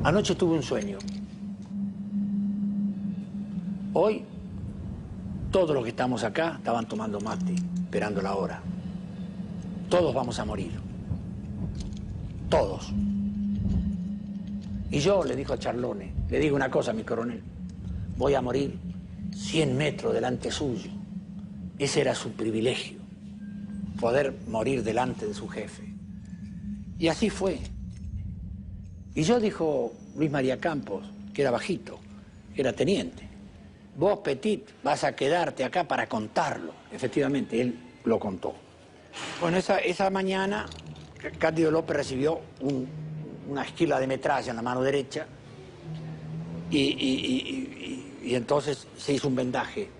Anoche tuve un sueño. Hoy, todos los que estamos acá estaban tomando mate, esperando la hora. Todos vamos a morir. Todos. Y yo le digo a Charlone, le digo una cosa a mi coronel, voy a morir 100 metros delante suyo. Ese era su privilegio, poder morir delante de su jefe. Y así fue. Y yo, dijo Luis María Campos, que era bajito, era teniente, vos, Petit, vas a quedarte acá para contarlo. Efectivamente, él lo contó. Bueno, esa mañana, Cándido López recibió una esquila de metralla en la mano derecha y entonces se hizo un vendaje.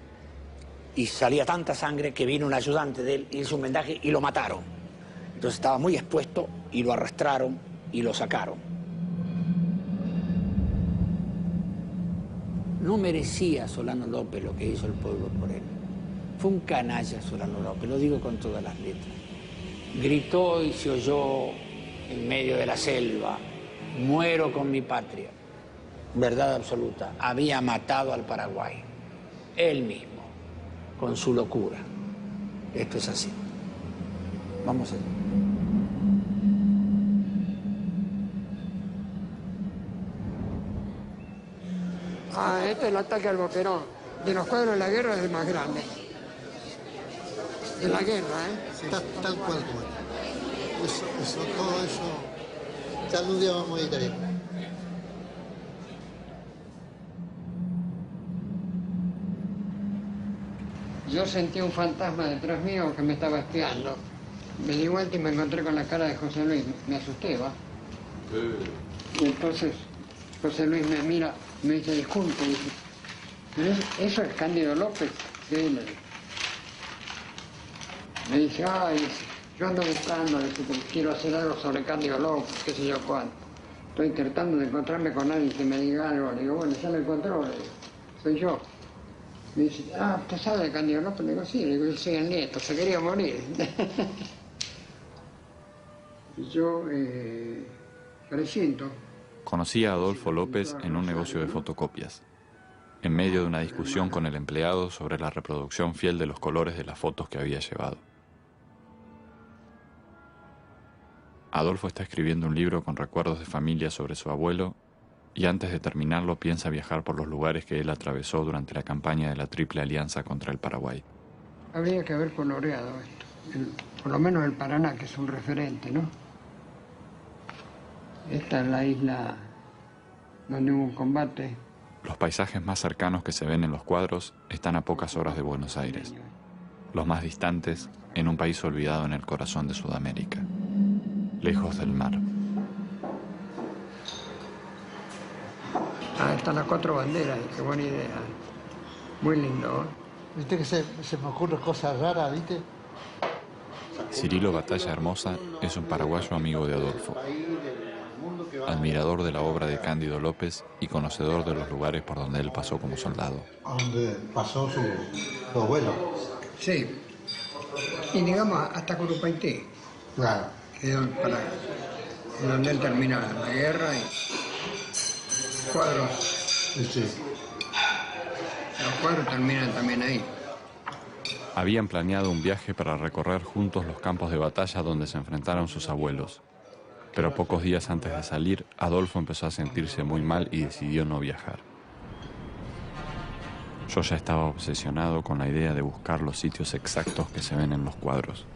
Y salía tanta sangre que vino un ayudante de él, hizo un vendaje y lo mataron. Entonces estaba muy expuesto y lo arrastraron y lo sacaron. No merecía Solano López lo que hizo el pueblo por él. Fue un canalla Solano López, lo digo con todas las letras. Gritó y se oyó en medio de la selva, muero con mi patria. Verdad absoluta, había matado al Paraguay, él mismo, con su locura. Esto es así. Vamos allá. Este es el ataque al Boquerón. De los cuadros de la guerra es el más grande. De la guerra, ¿eh? Sí, tal cual como eso, todo eso. Ya algún día vamos a ir ahí. Yo sentí un fantasma detrás mío que me estaba espiando. Me di vuelta y me encontré con la cara de José Luis. Me asusté, ¿va? Y entonces José Luis me mira, me dice, disculpe, dice, ¿pero eso es Cándido López? Sí, me dice, ay, yo ando buscando, dice, quiero hacer algo sobre Cándido López, qué sé yo cuánto. Estoy tratando de encontrarme con alguien que me diga algo. Le digo, bueno, ya lo encontró, le digo, soy yo. Me dice, ¿usted sabe de Cándido López? Le digo, sí, le digo, yo soy el nieto, se quería morir. Y yo presiento. Conocí a Adolfo López en un negocio de fotocopias, en medio de una discusión con el empleado sobre la reproducción fiel de los colores de las fotos que había llevado. Adolfo está escribiendo un libro con recuerdos de familia sobre su abuelo y antes de terminarlo piensa viajar por los lugares que él atravesó durante la campaña de la Triple Alianza contra el Paraguay. Habría que haber coloreado esto, por lo menos el Paraná, que es un referente, ¿no? Esta es la isla donde hubo un combate. Los paisajes más cercanos que se ven en los cuadros están a pocas horas de Buenos Aires. Los más distantes, en un país olvidado en el corazón de Sudamérica, lejos del mar. Están las 4 banderas, qué buena idea. Muy lindo, ¿eh? Viste que se me ocurren cosas raras, ¿viste? Cirilo Batalla Hermosa es un paraguayo amigo de Adolfo, admirador de la obra de Cándido López y conocedor de los lugares por donde él pasó como soldado. ¿A dónde pasó su abuelo? Sí. Y digamos hasta Curupaití. Claro. Que es donde él termina la guerra y cuadros. Sí. Los cuadros terminan también ahí. Habían planeado un viaje para recorrer juntos los campos de batalla donde se enfrentaron sus abuelos. Pero pocos días antes de salir, Adolfo empezó a sentirse muy mal y decidió no viajar. Yo ya estaba obsesionado con la idea de buscar los sitios exactos que se ven en los cuadros.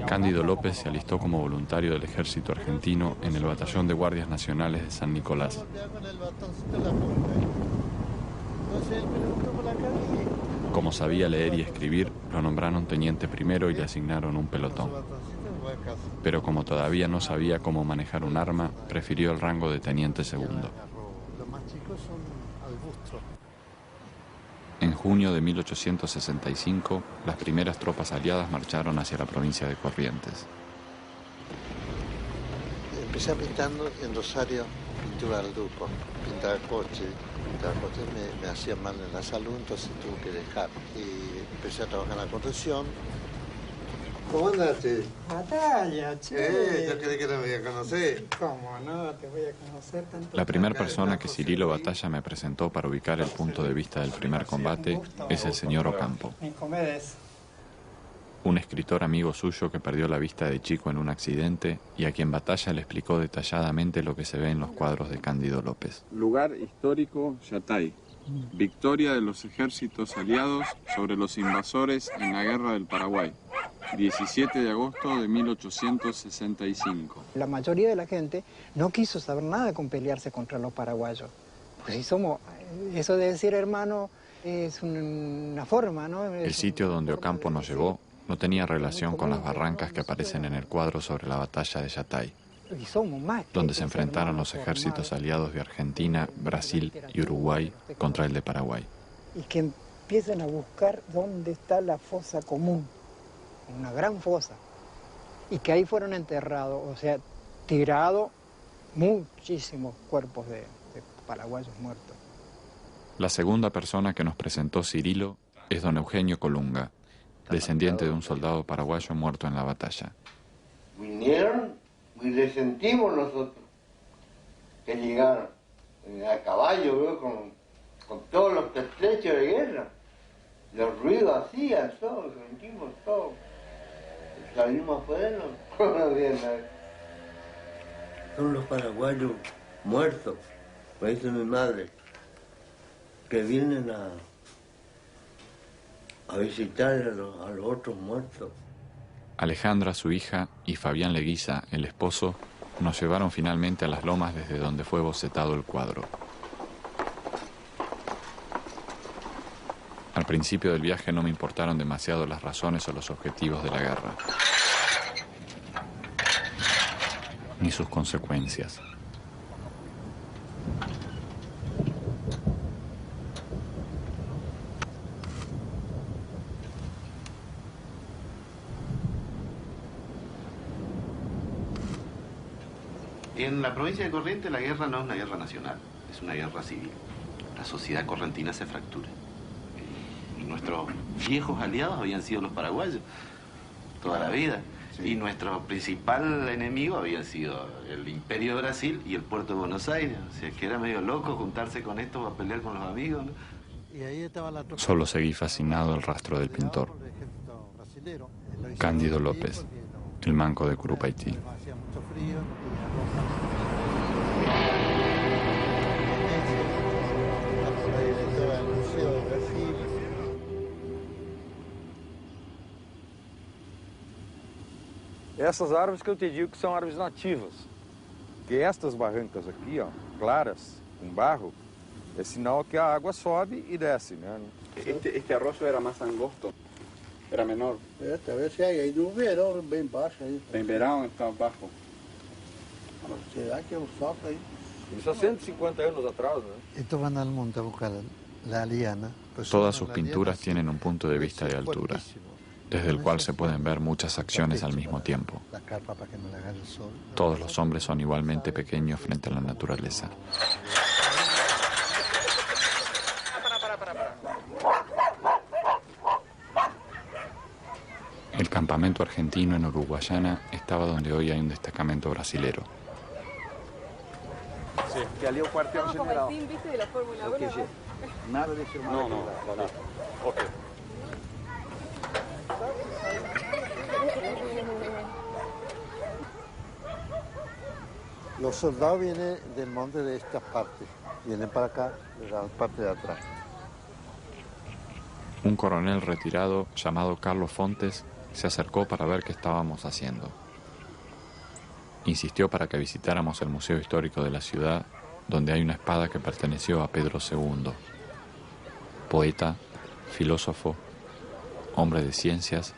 Cándido López se alistó como voluntario del ejército argentino en el Batallón de Guardias Nacionales de San Nicolás. Como sabía leer y escribir, lo nombraron teniente primero y le asignaron un pelotón. Pero como todavía no sabía cómo manejar un arma, prefirió el rango de teniente segundo. En junio de 1865, las primeras tropas aliadas marcharon hacia la provincia de Corrientes. Empecé pintando en Rosario, pintura al grupo, pintar coches me hacía mal en la salud, entonces tuve que dejar. Y empecé a trabajar en la construcción, ¿Cómo andaste? Batalla, che. Yo creí que no me iba a conocer. ¿Cómo no? Te voy a conocer tanto. La primera persona que Cirilo Batalla me presentó para ubicar el punto de vista del primer combate es el señor Ocampo, Nicomedes. un escritor amigo suyo que perdió la vista de chico en un accidente y a quien Batalla le explicó detalladamente lo que se ve en los cuadros de Cándido López. Lugar histórico, Yatay. Victoria de los ejércitos aliados sobre los invasores en la Guerra del Paraguay. 17 de agosto de 1865. La mayoría de la gente no quiso saber nada con pelearse contra los paraguayos. Pues si somos, eso de decir hermano es una forma, ¿no? El sitio donde Ocampo nos llevó no tenía relación con las barrancas que aparecen en el cuadro sobre la batalla de Yatay, Y somos más que donde se esos enfrentaron los hermanos ejércitos formados. aliados de Argentina, Brasil y Uruguay contra el de Paraguay. Y que empiecen a buscar dónde está la fosa común, una gran fosa, y que ahí fueron enterrados, o sea, tirados muchísimos cuerpos de paraguayos muertos. La segunda persona que nos presentó Cirilo es don Eugenio Colunga, descendiente de un soldado paraguayo muerto en la batalla. Vinieron y resentimos nosotros que llegaron a caballo, ¿veo? Con todos los pertrechos de guerra, los ruidos hacían, todo, sentimos todo. Salimos afuera, no había nada. Son los paraguayos muertos, me dice mi madre, que vienen a visitar a los otros muertos. Alejandra, su hija, y Fabián Leguiza, el esposo, nos llevaron finalmente a las lomas desde donde fue bocetado el cuadro. Al principio del viaje no me importaron demasiado las razones o los objetivos de la guerra, ni sus consecuencias. En la provincia de Corrientes la guerra no es una guerra nacional, es una guerra civil. La sociedad correntina se fractura. Y nuestros viejos aliados habían sido los paraguayos toda la vida. Sí. Y nuestro principal enemigo habían sido el Imperio de Brasil y el puerto de Buenos Aires. O sea, que era medio loco juntarse con estos para pelear con los amigos, ¿no? Solo seguí fascinado el rastro del pintor. Cándido López, el manco de Curupaití. Essas árvores que eu te digo que são árvores nativas. Que estas barrancas aqui, ó, claras, com barro, é sinal que a água sobe e desce, né? Este arroyo era más angosto, era menor. Talvez aí no verão, bem baixo aí. En verano estaba bajo. Será que é um soco aí? Isso há 150 anos atrás, né? Estos van al monte a buscar la liana. Todas sus pinturas tienen un punto de vista de altura, desde el cual se pueden ver muchas acciones al mismo tiempo. Todos los hombres son igualmente pequeños frente a la naturaleza. El campamento argentino en Uruguayana estaba donde hoy hay un destacamento brasilero. Sí, que ali é o quartel general. Como el team, ¿viste? De la Fórmula 1. Nada de ser malo. No, vale. Ok. Los soldados vienen del monte de estas partes, vienen para acá, de la parte de atrás. Un coronel retirado llamado Carlos Fontes se acercó para ver qué estábamos haciendo. Insistió para que visitáramos el Museo Histórico de la ciudad, donde hay una espada que perteneció a Pedro II, poeta, filósofo, hombre de ciencias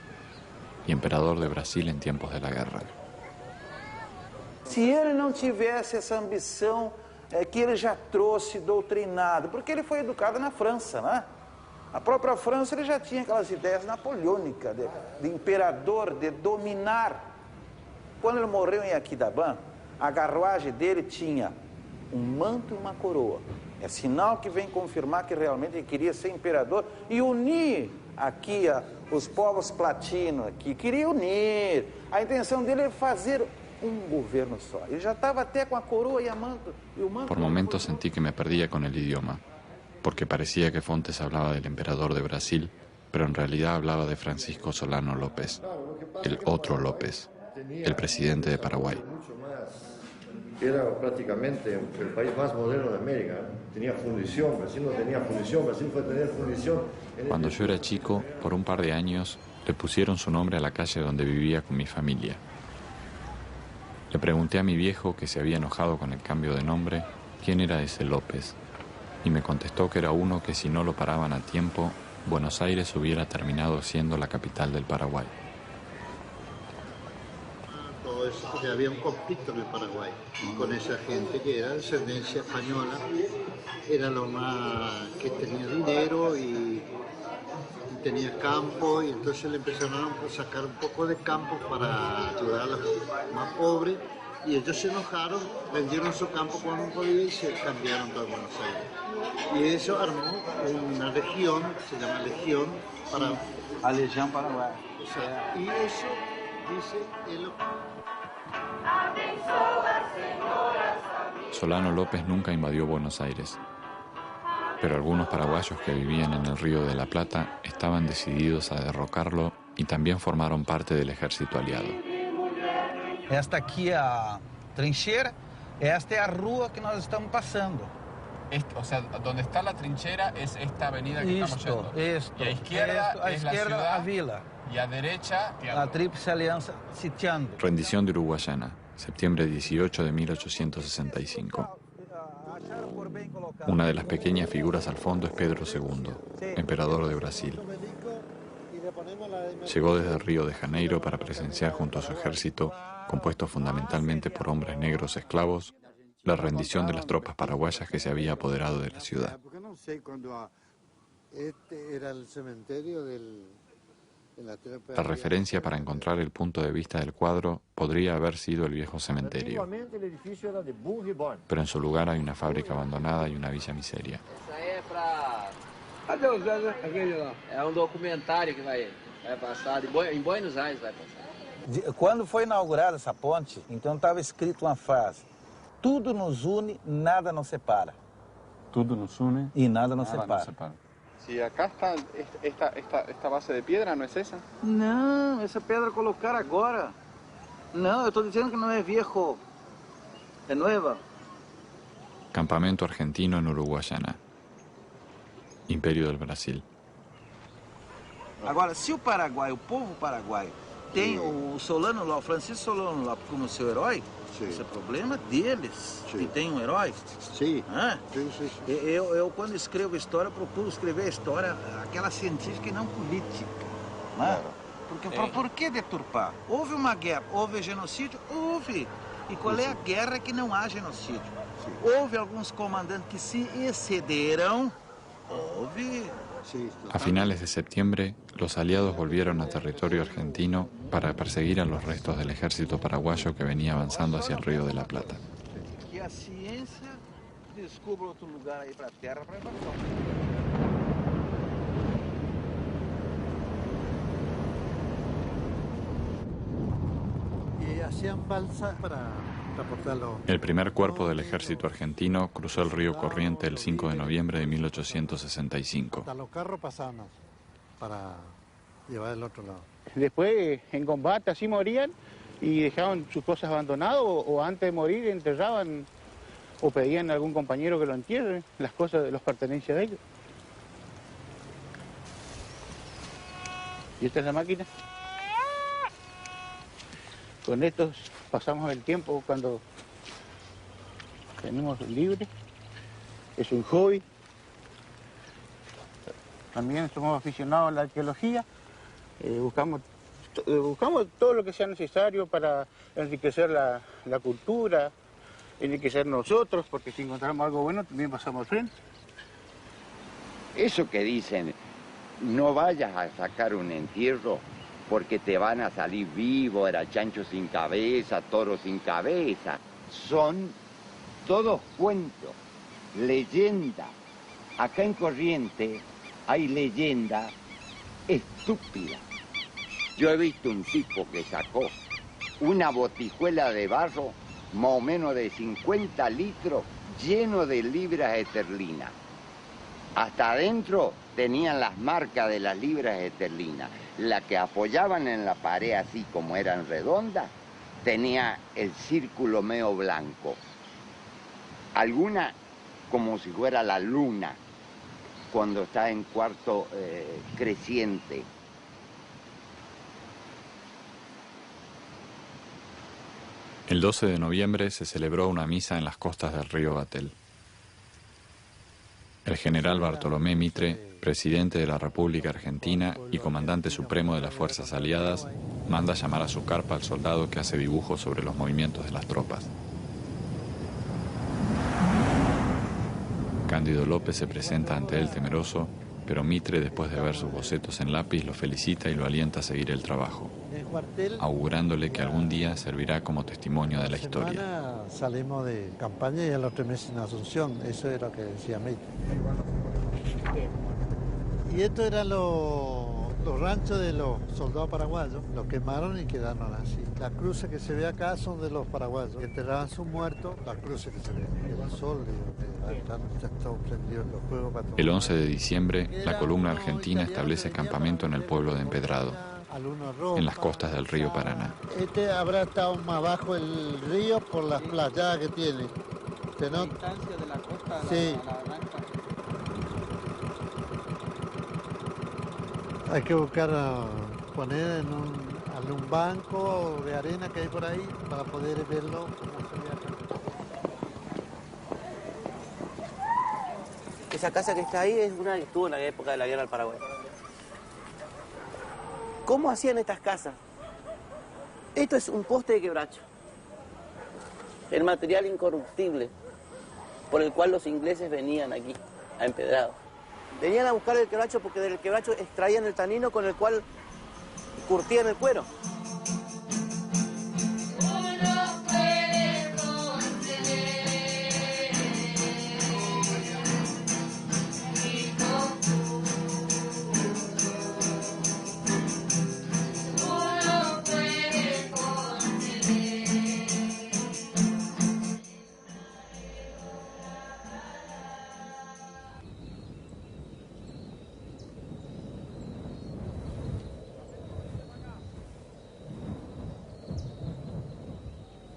y emperador de Brasil en tiempos de la guerra. Se ele não tivesse essa ambição que ele já trouxe doutrinado, porque ele foi educado na França, né? A própria França ele já tinha aquelas ideias napoleônicas de imperador, de dominar. Quando ele morreu em Aquidabã, a carruagem dele tinha um manto e uma coroa. É sinal que vem confirmar que realmente ele queria ser imperador e unir aqui os povos platinos aqui, queria unir. A intenção dele era fazer governo só. Ele já estava até com a coroa y el manto. Por momentos sentí que me perdía con el idioma, porque parecía que Fontes hablaba del emperador de Brasil, pero en realidad hablaba de Francisco Solano López, el otro López, el presidente de Paraguay. Era prácticamente el país más moderno de América. Tenía fundición, Brasil no tenía fundición, Brasil fue a tener fundición. Cuando yo era chico, por un par de años, le pusieron su nombre a la calle donde vivía con mi familia. Le pregunté a mi viejo, que se había enojado con el cambio de nombre, quién era ese López, y me contestó que era uno que si no lo paraban a tiempo, Buenos Aires hubiera terminado siendo la capital del Paraguay. Todo eso, porque había un conflicto en el Paraguay con esa gente que era de descendencia española, era lo más que tenía dinero y tenía campo, y entonces le empezaron a sacar un poco de campo para ayudar a los más pobres, y ellos se enojaron, vendieron su campo cuando podía y se cambiaron para Buenos Aires. Y eso armó una legión, se llama Legión para... A Legión Paraguay. O sea, y eso dice el... Solano López nunca invadió Buenos Aires, pero algunos paraguayos que vivían en el Río de la Plata estaban decididos a derrocarlo y también formaron parte del ejército aliado. Esta aqui é a trincheira, esta é a rua que nós estamos passando. O sea, donde está la trinchera es esta avenida que estamos yendo. Esto, y a izquierda a es izquierda la ciudad, a vila. Y a derecha a Tríplice Alianza sitiando. Rendición de Uruguayana, septiembre 18 de 1865. Una de las pequeñas figuras al fondo es Pedro II, emperador de Brasil. Llegó desde Río de Janeiro para presenciar junto a su ejército, compuesto fundamentalmente por hombres negros esclavos, la rendición de las tropas paraguayas que se había apoderado de la ciudad. Este era el cementerio La referencia para encontrar el punto de vista del cuadro podría haber sido el viejo cementerio, pero en su lugar hay una fábrica abandonada y una villa miseria. É documentário que vai passar em Buenos Aires, vai passar. Quando foi inaugurada essa ponte, então estava escrito uma frase: tudo nos une, nada nos separa. Tudo nos une y nada nos separa. Si acá está esta base de piedra, ¿no es esa? Não, essa pedra colocaram agora. Não, eu estou dizendo que não é viejo, é nova. Campamento argentino en Uruguayana. Imperio del Brasil. Agora, se o Paraguai, o povo paraguaio, tem o Solano Lopes, Francisco Solano Lopes como seu herói, esse é problema deles. E tem um herói. Sim. Sim. Eu, quando escrevo história, procuro escrever a história, aquela científica e não política. Claro. Porque por que deturpar? Houve uma guerra, houve genocídio? Houve. E qual é a guerra que não há genocídio? Sim. Houve alguns comandantes que se excederam. A finales de septiembre, los aliados volvieron a territorio argentino para perseguir a los restos del ejército paraguayo que venía avanzando hacia el Río de la Plata. Que a ciência descubra outro lugar aí para a terra para evacuar. Y hacían balsa para transportarlo. El primer cuerpo del ejército argentino cruzó el río Corriente el 5 de noviembre de 1865. Hasta los carros pasaban para llevar al otro lado. Después, en combate, así morían y dejaban sus cosas abandonadas o antes de morir enterraban o pedían a algún compañero que lo entierre, las cosas, las pertenencias de ellos. ¿Y esta es la máquina? Con estos pasamos el tiempo cuando tenemos libre. Es un hobby. También somos aficionados a la arqueología. Buscamos todo lo que sea necesario para enriquecer la cultura, enriquecer nosotros, porque si encontramos algo bueno también pasamos al frente. Eso que dicen, no vayas a sacar un entierro porque te van a salir víboras, chancho sin cabeza, toro sin cabeza. Son todos cuentos, leyendas. Acá en Corrientes hay leyenda estúpida. Yo he visto un tipo que sacó una botijuela de barro, más o menos de 50 litros, lleno de libras esterlinas. Hasta adentro tenían las marcas de las libras esterlinas. La que apoyaban en la pared así como eran redondas, tenía el círculo medio blanco. Alguna como si fuera la luna cuando está en cuarto creciente. El 12 de noviembre se celebró una misa en las costas del río Batel. El general Bartolomé Mitre, presidente de la República Argentina y comandante supremo de las fuerzas aliadas, manda llamar a su carpa al soldado que hace dibujos sobre los movimientos de las tropas. Cándido López se presenta ante él temeroso, pero Mitre, después de ver sus bocetos en lápiz, lo felicita y lo alienta a seguir el trabajo, augurándole que algún día servirá como testimonio de la historia. Salimos de campaña y a los 3 meses en Asunción, eso era lo que decía Mitre. Y estos eran los ranchos de los soldados paraguayos, los quemaron y quedaron así. Las cruces que se ve acá son de los paraguayos, que enterraban sus muertos, las cruces que se ven, el sol, ya está prendido los fuegos para todo. El 11 de diciembre, la columna argentina establece campamento en el pueblo de Empedrado, en las costas del río Paraná. Este habrá estado más abajo el río por las playadas que tiene. ¿La distancia de la costa sí. a la rancha? Hay que buscar, poner en un banco de arena que hay por ahí para poder verlo como se ve acá. Esa casa que está ahí es una que estuvo en la época de la guerra del Paraguay. ¿Cómo hacían estas casas? Esto es un poste de quebracho. El material incorruptible por el cual los ingleses venían aquí, a Empedrado. Venían a buscar el quebracho porque del quebracho extraían el tanino con el cual curtían el cuero.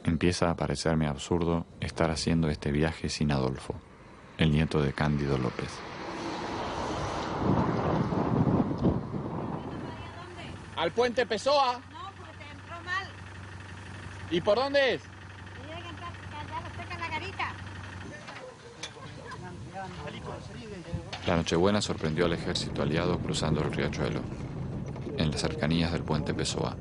Empieza a parecerme absurdo estar haciendo este viaje sin Adolfo, el nieto de Cándido López. ¿Al puente Pessoa? No, porque te entró mal. ¿Y por dónde es? Tiene que entrar allá, lo seca en la garita. La Nochebuena sorprendió al ejército aliado cruzando el riachuelo, en las cercanías del puente Pessoa.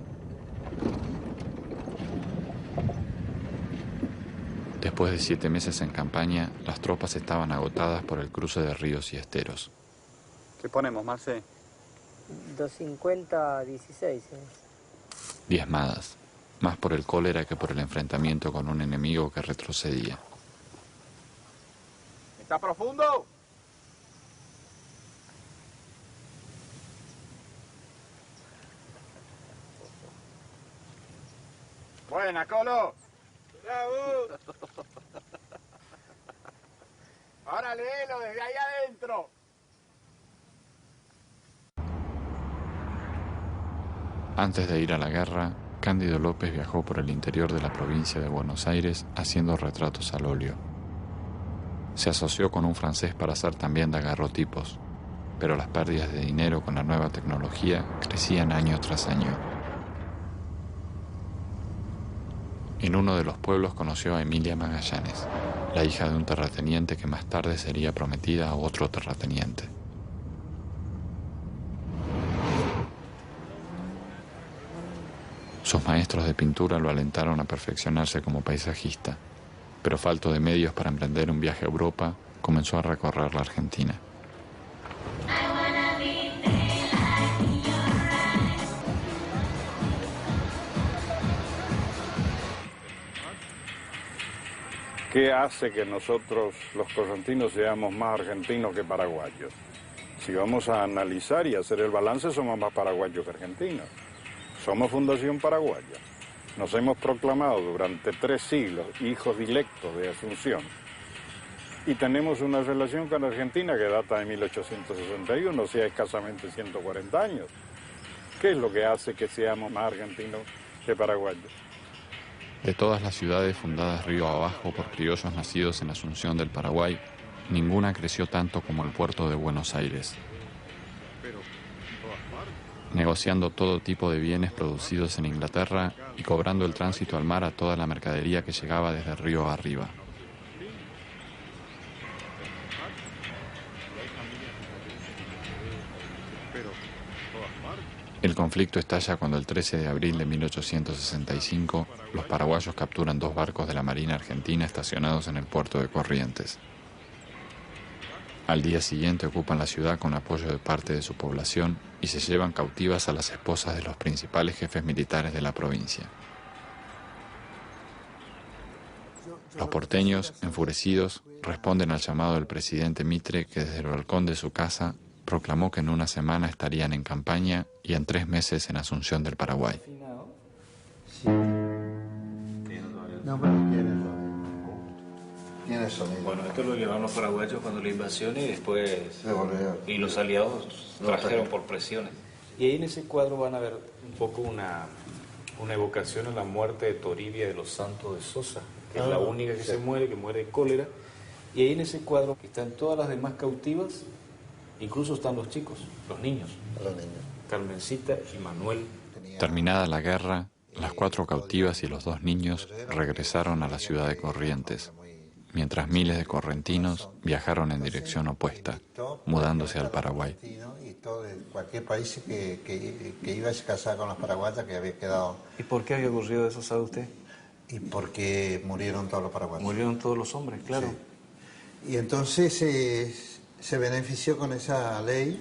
Después de 7 meses en campaña, las tropas estaban agotadas por el cruce de ríos y esteros. ¿Qué ponemos, Marce? 250-16. Diezmadas, más por el cólera que por el enfrentamiento con un enemigo que retrocedía. ¿Está profundo? Buena, Colo. ¡Bravo! Ahora léelo desde ahí adentro. Antes de ir a la guerra, Cándido López viajó por el interior de la provincia de Buenos Aires haciendo retratos al óleo. Se asoció con un francés para hacer también daguerrotipos, pero las pérdidas de dinero con la nueva tecnología crecían año tras año. En uno de los pueblos conoció a Emilia Magallanes, la hija de un terrateniente que más tarde sería prometida a otro terrateniente. Sus maestros de pintura lo alentaron a perfeccionarse como paisajista, pero falto de medios para emprender un viaje a Europa, comenzó a recorrer la Argentina. ¿Qué hace que nosotros, los correntinos, seamos más argentinos que paraguayos? Si vamos a analizar y hacer el balance, somos más paraguayos que argentinos. Somos Fundación Paraguaya. Nos hemos proclamado durante 3 siglos hijos directos de Asunción. Y tenemos una relación con Argentina que data de 1861, o sea, escasamente 140 años. ¿Qué es lo que hace que seamos más argentinos que paraguayos? De todas las ciudades fundadas río abajo por criollos nacidos en Asunción del Paraguay, ninguna creció tanto como el puerto de Buenos Aires, negociando todo tipo de bienes producidos en Inglaterra y cobrando el tránsito al mar a toda la mercadería que llegaba desde río arriba. El conflicto estalla cuando el 13 de abril de 1865 los paraguayos capturan 2 barcos de la Marina Argentina estacionados en el puerto de Corrientes. Al día siguiente ocupan la ciudad con apoyo de parte de su población y se llevan cautivas a las esposas de los principales jefes militares de la provincia. Los porteños, enfurecidos, responden al llamado del presidente Mitre, que desde el balcón de su casa proclamó que en una semana estarían en campaña y en 3 meses en Asunción del Paraguay. No, pero tiene sonido. Bueno, esto lo llevaron los paraguayos cuando la invasión y después... Y los aliados trajeron por presiones. Y ahí en ese cuadro van a ver un poco una evocación a la muerte de Toribia de los Santos de Sosa, que es la única que se muere, que muere de cólera. Y ahí en ese cuadro están todas las demás cautivas, incluso están los chicos, los niños. Carmencita y Manuel. Terminada la guerra, las 4 cautivas y los 2 niños regresaron a la ciudad de Corrientes, mientras miles de correntinos viajaron en dirección opuesta, mudándose al Paraguay. Y todo, cualquier país que iba a casar con los paraguayos que había quedado. ¿Y por qué había ocurrido eso, sabe usted? Y porque murieron todos los paraguayos. Murieron todos los hombres, claro. Sí. Y entonces se benefició con esa ley.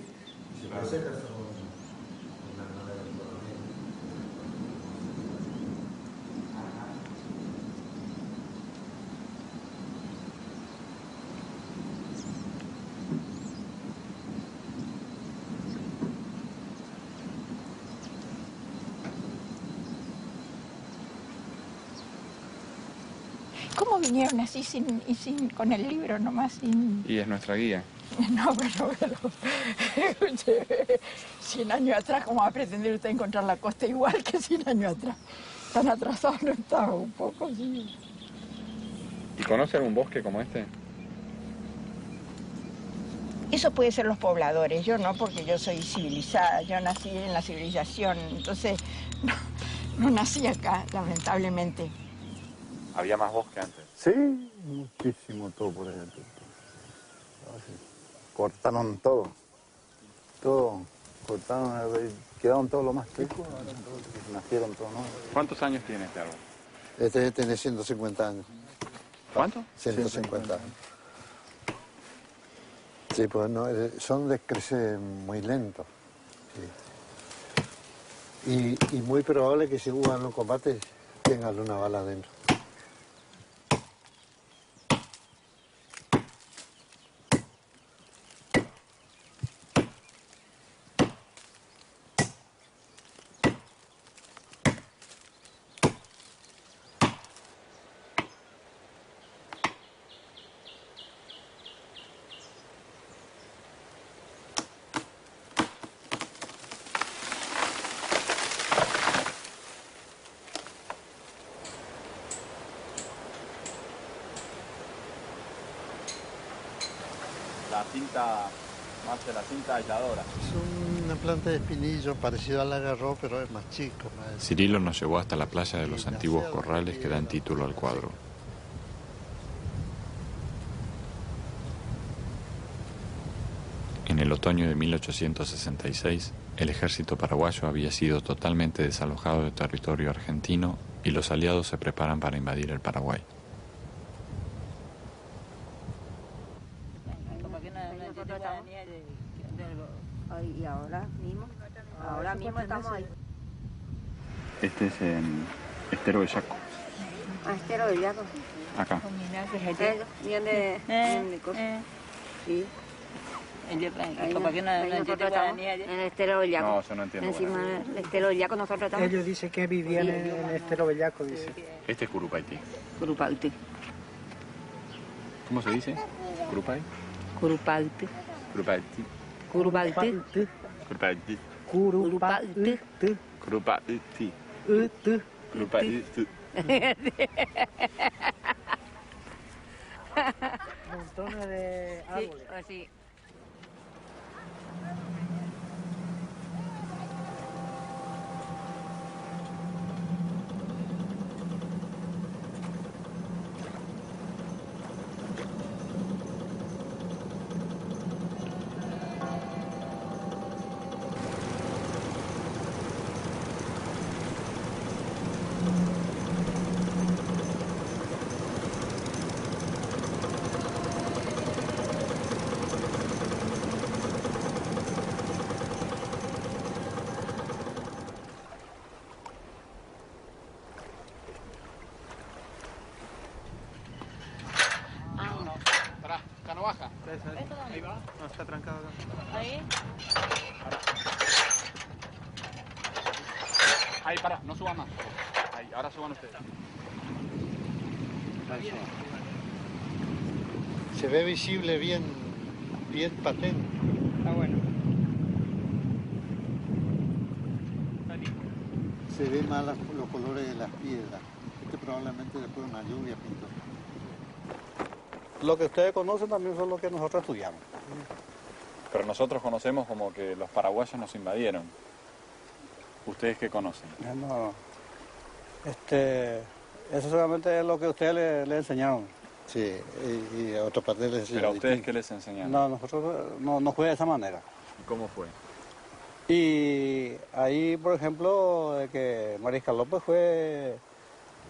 ¿Cómo vinieron así con el libro nomás? Y es nuestra guía. No, pero 100 años atrás, ¿cómo va a pretender usted encontrar la costa igual que 100 años atrás? Tan atrasado no estaba un poco, sí. ¿Y conoce algún bosque como este? Eso puede ser los pobladores, yo no, porque yo soy civilizada, yo nací en la civilización, entonces no nací acá, lamentablemente. ¿Había más bosque antes? Sí, muchísimo todo por ejemplo. Cortaron todo, cortaron, quedaron todos los más chicos, nacieron todos nuevos. ¿Cuántos años tiene este árbol? Este tiene 150 años. ¿Cuánto? 150 años. Sí, pues no, crece muy lento. Sí. Y muy probable que si jugan los combates tengan una bala adentro. La cinta aisladora. Es una planta de espinillo parecido al agarró, pero es más chico. Cirilo nos llevó hasta la playa de los antiguos corrales que dan título al cuadro. En el otoño de 1866, el ejército paraguayo había sido totalmente desalojado del territorio argentino y los aliados se preparan para invadir el Paraguay. Y ahora mismo estamos ahí. Este es Estero de Yaco. Estero de Yaco. Acá. Viene de cosa. Sí. ¿Para qué no entiende guaraní allá? En Estero Bellaco. No, yo no entiendo encima de Estero Bellaco nosotros estamos. Ellos dicen que vivían en Estero Bellaco, dice. Este es Curupaití. Curupaití. ¿Cómo se dice? ¿Curupay? Curupaití. Curupaití. Curupaití. Curupaití. Curupaití. Curupaití. Curupaití. Montones de árboles. Sí. No baja. Ahí va. No, está trancado acá. Ahí. Ahí, para, no suban más. Ahí, ahora suban ustedes. Se ve visible bien patente. Está bueno. Se ve más los colores de las piedras. Este probablemente después de una lluvia pintó. Lo que ustedes conocen también son lo que nosotros estudiamos. Pero nosotros conocemos como que los paraguayos nos invadieron. ¿Ustedes qué conocen? No, eso solamente es lo que ustedes le enseñaron. Sí, y a otra parte les enseñaron. ¿Pero a ustedes qué les enseñaron? No, nosotros no fue de esa manera. ¿Cómo fue? Y ahí, por ejemplo, que Mariscal López fue,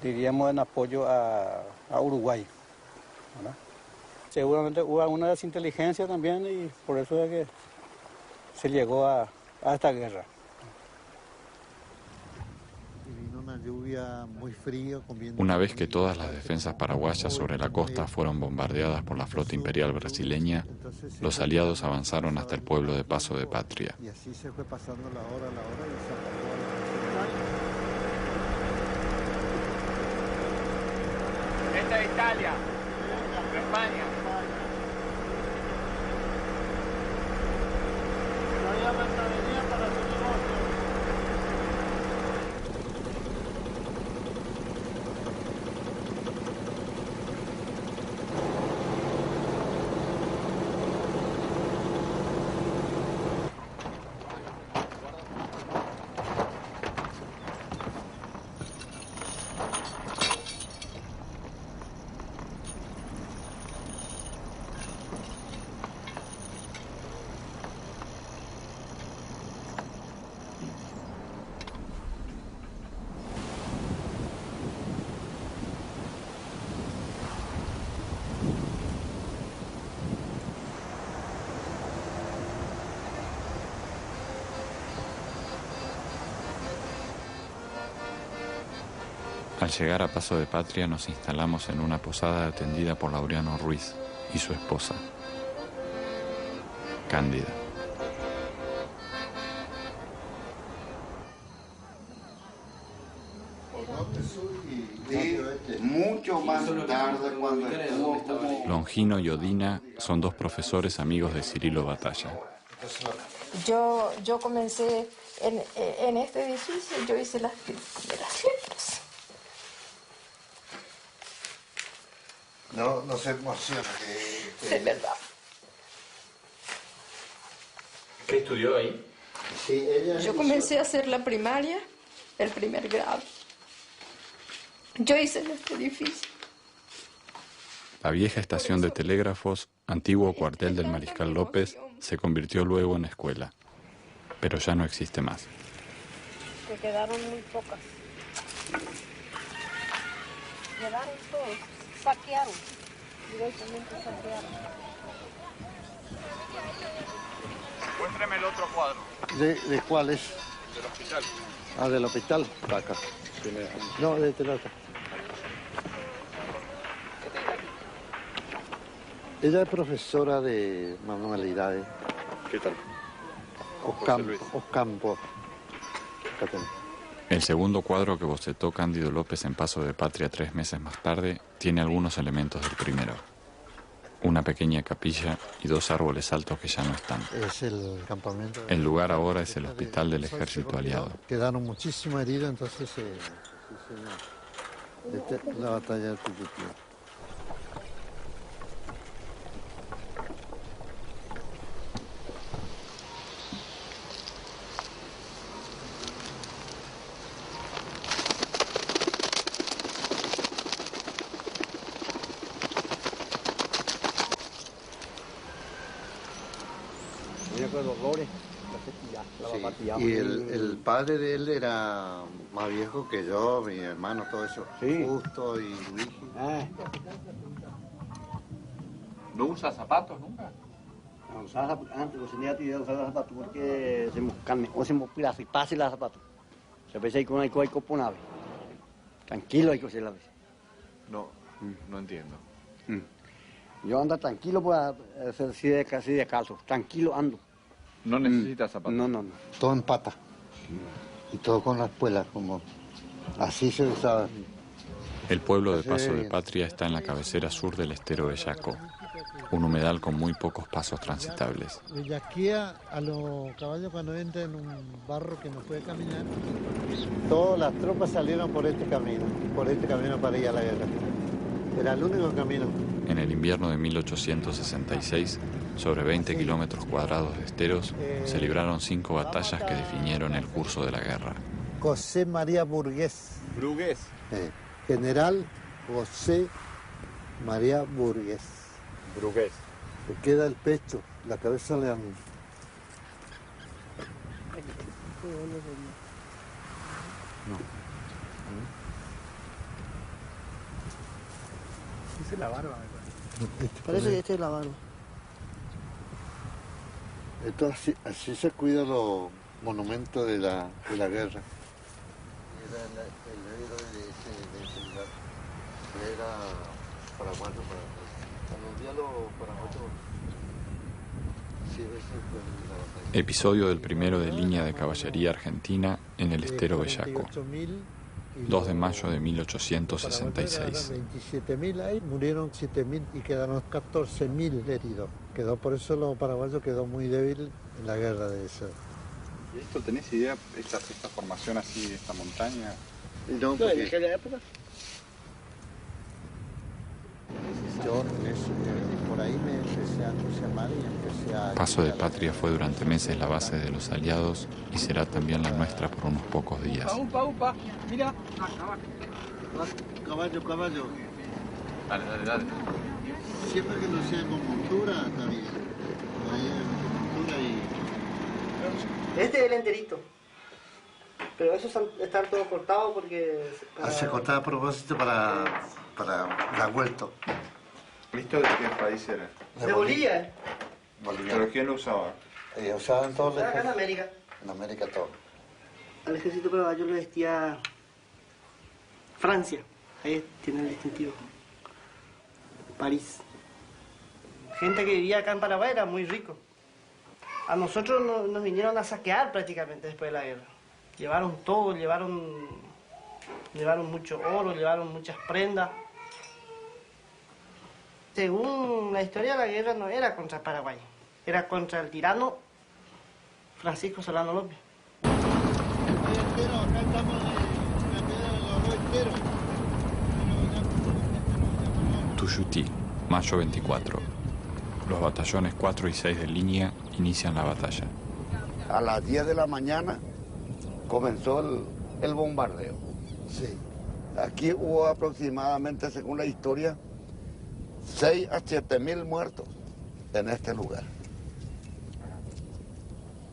diríamos, en apoyo a Uruguay, ¿verdad? Seguramente hubo una desinteligencia también y por eso es que se llegó a esta guerra. Y vino una lluvia muy fría. Una vez que todas las defensas paraguayas sobre la costa fueron bombardeadas por la flota imperial brasileña, los aliados avanzaron hasta el pueblo de Paso de Patria. Y así se fue pasando la hora y se acabó. Esta es Italia. España. Al llegar a Paso de Patria nos instalamos en una posada atendida por Laureano Ruiz y su esposa, Cándida. Mucho más tarde cuando estuvo como... Longino y Odina son dos profesores amigos de Cirilo Batalla. Yo comencé en este edificio, yo hice las primeras letras. No se emociona. Es verdad. ¿Qué estudió ahí? Sí, Yo comencé a hacer la primaria, el primer grado. Yo hice en este edificio. La vieja estación de telégrafos, antiguo cuartel del Mariscal López, se convirtió luego en escuela, pero ya no existe más. Que quedaron muy pocas. Quedaron todos, saquearon. Directamente saquearon. Muéstrame el otro cuadro. ¿De cuál es? Del hospital. Ah, del hospital. Acá. No, de Terata. Ella es profesora de manualidades. ¿Qué tal? Ocampo. El segundo cuadro que bocetó Cándido López en Paso de Patria 3 meses más tarde tiene algunos elementos del primero. Una pequeña capilla y 2 árboles altos que ya no están. Es el campamento. El lugar ahora es el hospital del ejército aliado. Quedaron muchísimos heridos, entonces la batalla de Tuyutí. Sí, y el padre de él era más viejo que yo, mi hermano, todo eso. Sí. Justo y Luigi. ¿No usa zapatos nunca? No usaba zapatos. Antes los tenía que usar zapatos porque se me carne, o se me pira, se pase los zapatos. Se ve ahí con hay copo nave. Tranquilo hay que hacer la vez. No entiendo. Yo ando tranquilo para hacer casi de calzo. Tranquilo ando. ¿No necesitas zapatos? No. Todo en pata. Y todo con las espuelas, como así se usaba. El pueblo de Paso de Patria está en la cabecera sur del estero Bellaco, un humedal con muy pocos pasos transitables. Bellaquía a los caballos cuando entran en un barro que no puede caminar. Todas las tropas salieron por este camino para ir a la guerra. Era el único camino. En el invierno de 1866, sobre 20 kilómetros cuadrados de esteros, se libraron 5 batallas que definieron el curso de la guerra. José María Burgués. ¿Burgués? General José María Burgués. Burgués. Le queda el pecho, la cabeza le han... Dice la barba. Parece que este es la barba. Esto así se cuidan los monumentos de la guerra. Era el héroe de ese lugar. Era paraguayo para los días los paraguayos. Sí, ese fue la batalla. Episodio del primero de línea de caballería argentina en el estero Bellaco. 2 de mayo de 1866. 27.000 ahí, murieron 7.000 y quedaron 14.000 heridos. Por eso los paraguayos quedó muy débil en la guerra de eso. ¿Y esto tenés idea, esta formación así de esta montaña? No, ¿En aquella época? Yo por ahí me empecé a entusiasmar y empecé a... Paso de Patria fue durante meses la base de los aliados y será también la nuestra por unos pocos días. Upa, mira. Caballo. Dale. Siempre que no sea con montura, está bien. Ahí con montura y... Este es el enterito. Pero esos están todos cortados porque... Se cortaba a propósito para la vuelta. ¿Esto de qué país era? De Bolivia. ¿Pero quién lo usaba? Usaban todos los... Acá en América. En América todo. Al ejército paraguayo lo vestía Francia. Ahí tiene el distintivo. París. Gente que vivía acá en Paraguay era muy rico. A nosotros nos vinieron a saquear prácticamente después de la guerra. Llevaron todo, llevaron mucho oro, llevaron muchas prendas. Según la historia, la guerra no era contra Paraguay, era contra el tirano Francisco Solano López. Tuyutí, mayo 24. Los batallones 4 y 6 de línea inician la batalla. A las 10 de la mañana comenzó el bombardeo. Sí. Aquí hubo aproximadamente, según la historia, 6 a 7.000 muertos en este lugar.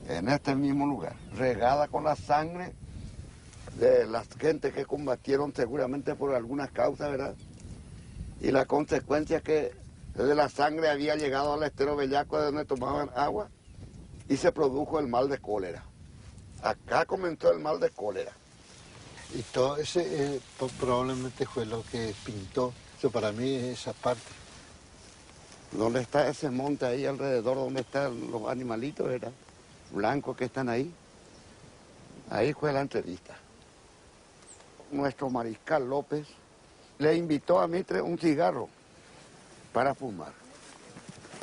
En este mismo lugar, regada con la sangre de las gentes que combatieron seguramente por algunas causas, ¿verdad? Y la consecuencia es que desde la sangre había llegado al estero Bellaco, de donde tomaban agua, y se produjo el mal de cólera. Acá comenzó el mal de cólera. Y todo ese probablemente fue lo que pintó. Eso para mí es esa parte. donde está ese monte ahí alrededor, donde están los animalitos, ¿verdad? Blancos que están ahí. Ahí fue la entrevista. Nuestro mariscal López le invitó a Mitre un cigarro para fumar.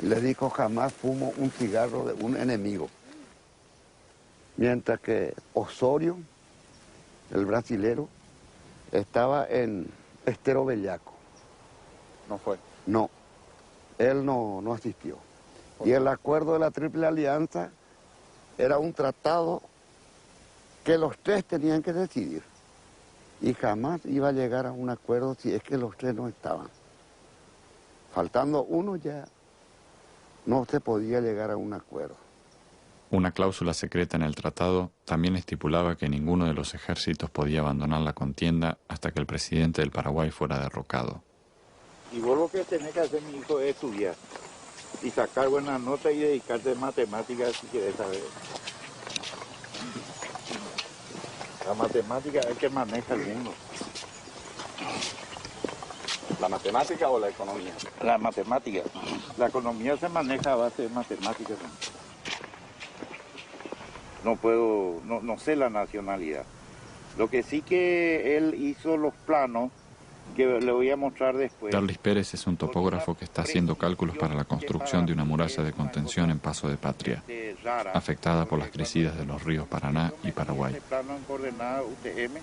Y le dijo, jamás fumo un cigarro de un enemigo. Mientras que Osorio, el brasilero, estaba en Estero Bellaco. ¿No fue? No, él no asistió. Y el acuerdo de la Triple Alianza era un tratado que los tres tenían que decidir. Y jamás iba a llegar a un acuerdo si es que los tres no estaban. Faltando uno ya no se podía llegar a un acuerdo. Una cláusula secreta en el tratado también estipulaba que ninguno de los ejércitos podía abandonar la contienda hasta que el presidente del Paraguay fuera derrocado. Y vos lo que tenés que hacer, mi hijo, es estudiar y sacar buenas notas y dedicarte a matemáticas si quieres saber. La matemática es el que maneja el mundo. ¿La matemática o la economía? La matemática. La economía se maneja a base de matemáticas. No sé la nacionalidad. Lo que sí que él hizo los planos, que le voy a mostrar después. Darlis Pérez es un topógrafo que está haciendo cálculos para la construcción de una muralla de contención en Paso de Patria, afectada por las crecidas de los ríos Paraná y Paraguay. Este plano en coordenada UTM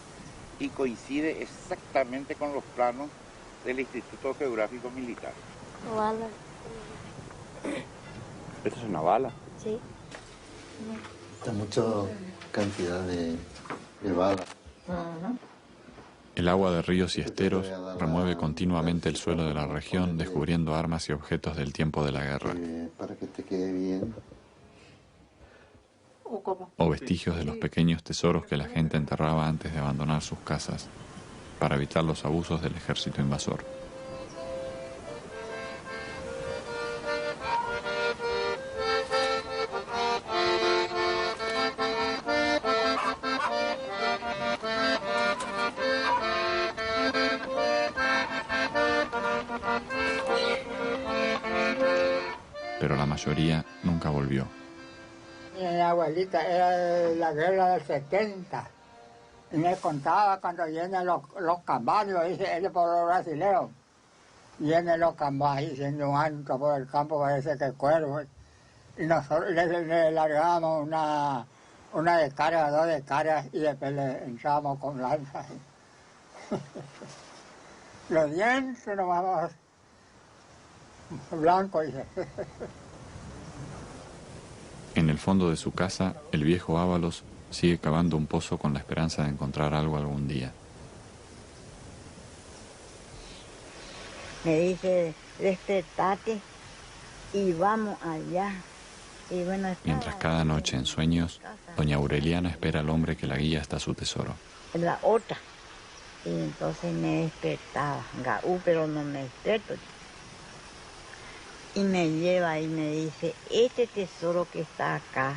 y coincide exactamente con los planos del Instituto Geográfico Militar. Bala. ¿Esto es una bala? Sí. Está mucha cantidad de balas. El agua de ríos y esteros remueve continuamente el suelo de la región, descubriendo armas y objetos del tiempo de la guerra, Para que te quede bien. o vestigios de los pequeños tesoros que la gente enterraba antes de abandonar sus casas, para evitar los abusos del ejército invasor. Pero la mayoría nunca volvió. Mi abuelita era de la guerra del 70 y me contaba cuando vienen los caballos, dice él por los brasileños, vienen los caballos diciendo un ancho por el campo, parece que cuervos, y nosotros le largamos una descarga, dos descargas y después le echamos con lanzas. Los dientes nomás blancos. En el fondo de su casa, el viejo Ábalos sigue cavando un pozo con la esperanza de encontrar algo algún día. Me dice, despertate y vamos allá. Y bueno, Mientras cada noche en sueños, doña Aureliana espera al hombre que la guía hasta su tesoro. en la otra. Y entonces me despertaba, pero no me despierto. Y me lleva y me dice, este tesoro que está acá,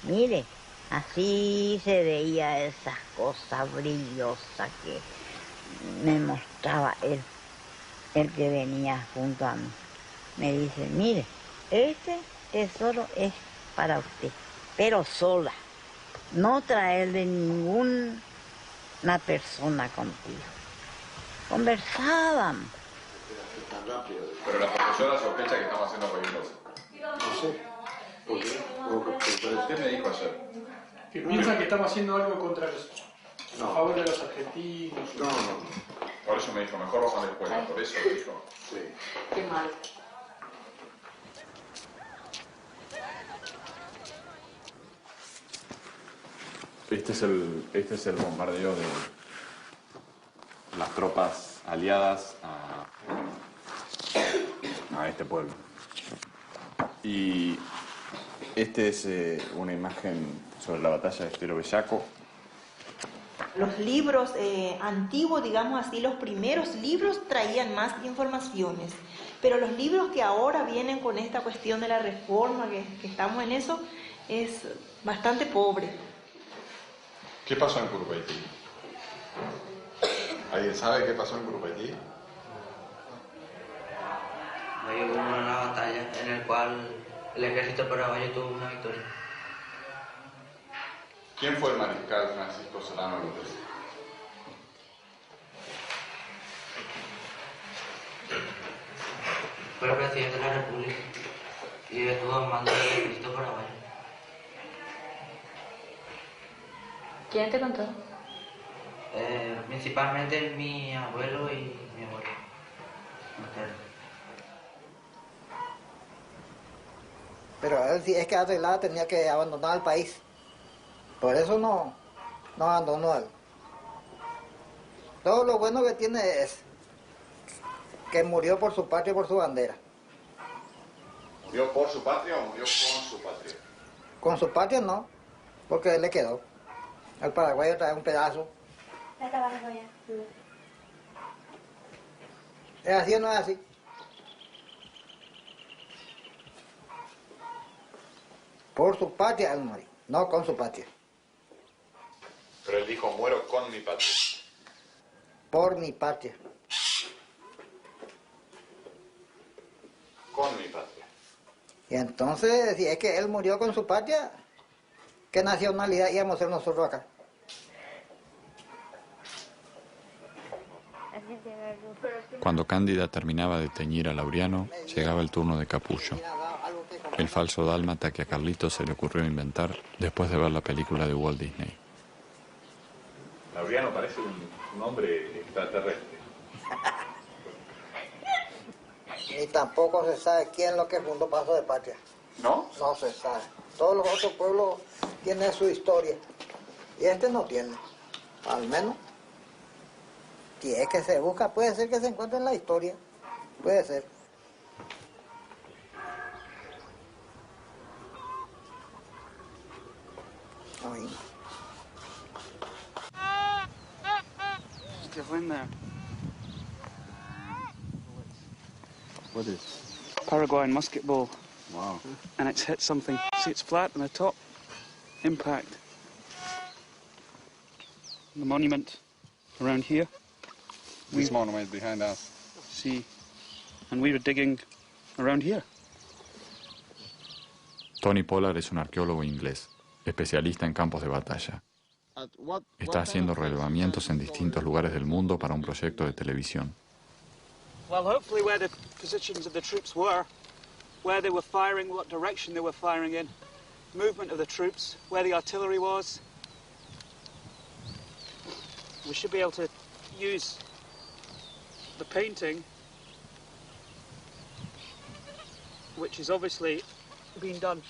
mire, así se veía esas cosas brillosas que me mostraba el que venía junto a mí. Me dice, mire, este tesoro es para usted, pero sola, no traer de ninguna persona contigo. Conversábamos. Pero la profesora sospecha que estamos haciendo cualquier cosa. No sé. ¿Por qué? Pero usted me dijo ayer. Que piensan que estamos haciendo algo a favor de los argentinos. No. Por eso me dijo, mejor vamos a la escuela. Por eso me dijo. Sí. Qué mal. Este es el bombardeo de las tropas aliadas a este pueblo. Y este es una imagen sobre la batalla de Estero Bellaco. Los libros antiguos, digamos así, los primeros libros traían más informaciones, pero los libros que ahora vienen con esta cuestión de la reforma, que estamos en eso, es bastante pobre. ¿Qué pasó en Curupaytí? ¿Alguien sabe qué pasó en Curupaytí? batalla en el cual el ejército paraguayo tuvo una victoria. ¿Quién fue el mariscal Francisco Solano López? Fue el presidente de la República y estuvo al mando del ejército paraguayo. ¿Quién te contó? Principalmente mi abuelo y mi abuelo materno. Pero él, si es que arreglaba, tenía que abandonar el país. Por eso no abandonó él. Todo lo bueno que tiene es que murió por su patria y por su bandera. ¿Murió por su patria o murió con su patria? Con su patria no, porque él le quedó. El paraguayo trae un pedazo. ¿Es así o no es así? Por su patria él murió, no con su patria. Pero él dijo, muero con mi patria. Por mi patria. Con mi patria. Y entonces, si es que él murió con su patria, ¿qué nacionalidad íbamos a ser nosotros acá? Cuando Cándida terminaba de teñir a Laureano, llegaba el turno de Capullo, el falso dálmata que a Carlitos se le ocurrió inventar después de ver la película de Walt Disney. Laureano parece un hombre extraterrestre. Ni tampoco se sabe quién es lo que fundó Paso de Patria. ¿No? No se sabe. Todos los otros pueblos tienen su historia. Y este no tiene. Al menos. Si es que se busca, puede ser que se encuentre en la historia. Puede ser. Ay, no. Still in there. What is? Paraguayan musket ball. Wow. And it's hit something. See, it's flat on the top. Impact. The monument around here. This monument behind us. See, and we were digging around here. Tony Pollard es un arqueólogo inglés, especialista en campos de batalla. Está haciendo relevamientos en distintos lugares del mundo para un proyecto de televisión. Well, hopefully where the positions of the troops were, where they were firing, what direction they were firing in, movement of the troops, where the artillery was. We should be able to use the painting, which is obviously being done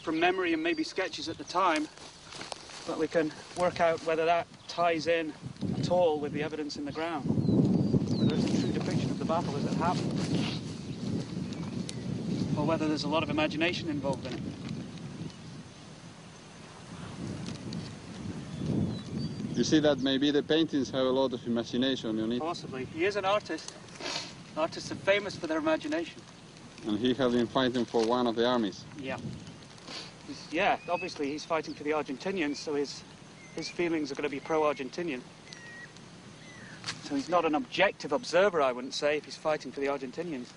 from memory and maybe sketches at the time, but we can work out whether that ties in at all with the evidence in the ground, whether it's a true depiction of the battle as it happened, or whether there's a lot of imagination involved in it. You see that maybe the paintings have a lot of imagination in it. Possibly. He is an artist. Artists are famous for their imagination. And he has been fighting for one of the armies. Yeah. Yeah, obviously he's fighting for the Argentinians, so his feelings are going to be pro-Argentinian. So he's not an objective observer, I wouldn't say, if he's fighting for the Argentinians.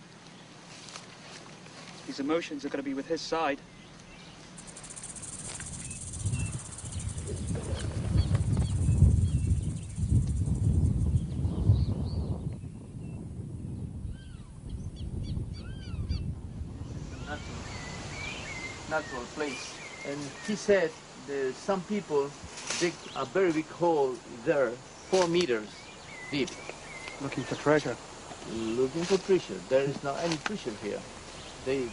His emotions are going to be with his side. Natural place. And he said that some people dig a very big hole there, 4 meters deep. Looking for treasure. Looking for treasure. There is not any treasure here. They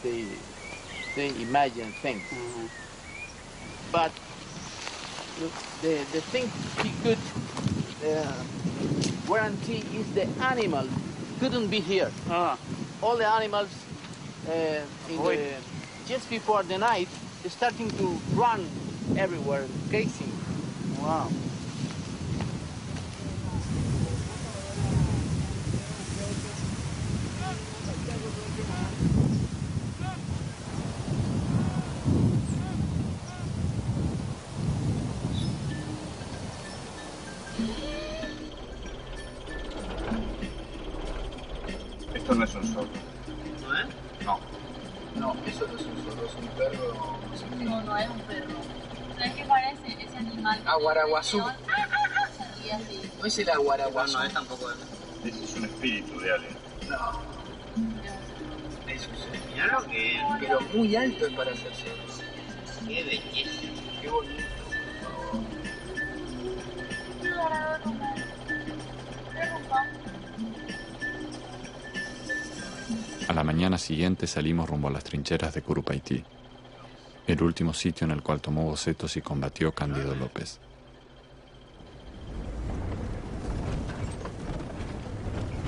imagine things. Mm-hmm. But the thing he could guarantee is the animals couldn't be here. All the animals just before the night, they're starting to run everywhere, grazing. Wow. Esto no es un sol. ¿No es? No. No, eso no es un zorro, es un perro. No, no es un perro. ¿Sabes qué parece? Ese animal. Aguaraguazú. Y así. No es el aguaraguazú. No es tampoco él. Ese es un espíritu de alien. No. Eso es. Mirá lo que es, pero muy alto es para hacer zorro. Qué belleza. Qué bonito. A la mañana siguiente salimos rumbo a las trincheras de Curupaytí, el último sitio en el cual tomó bocetos y combatió Cándido López.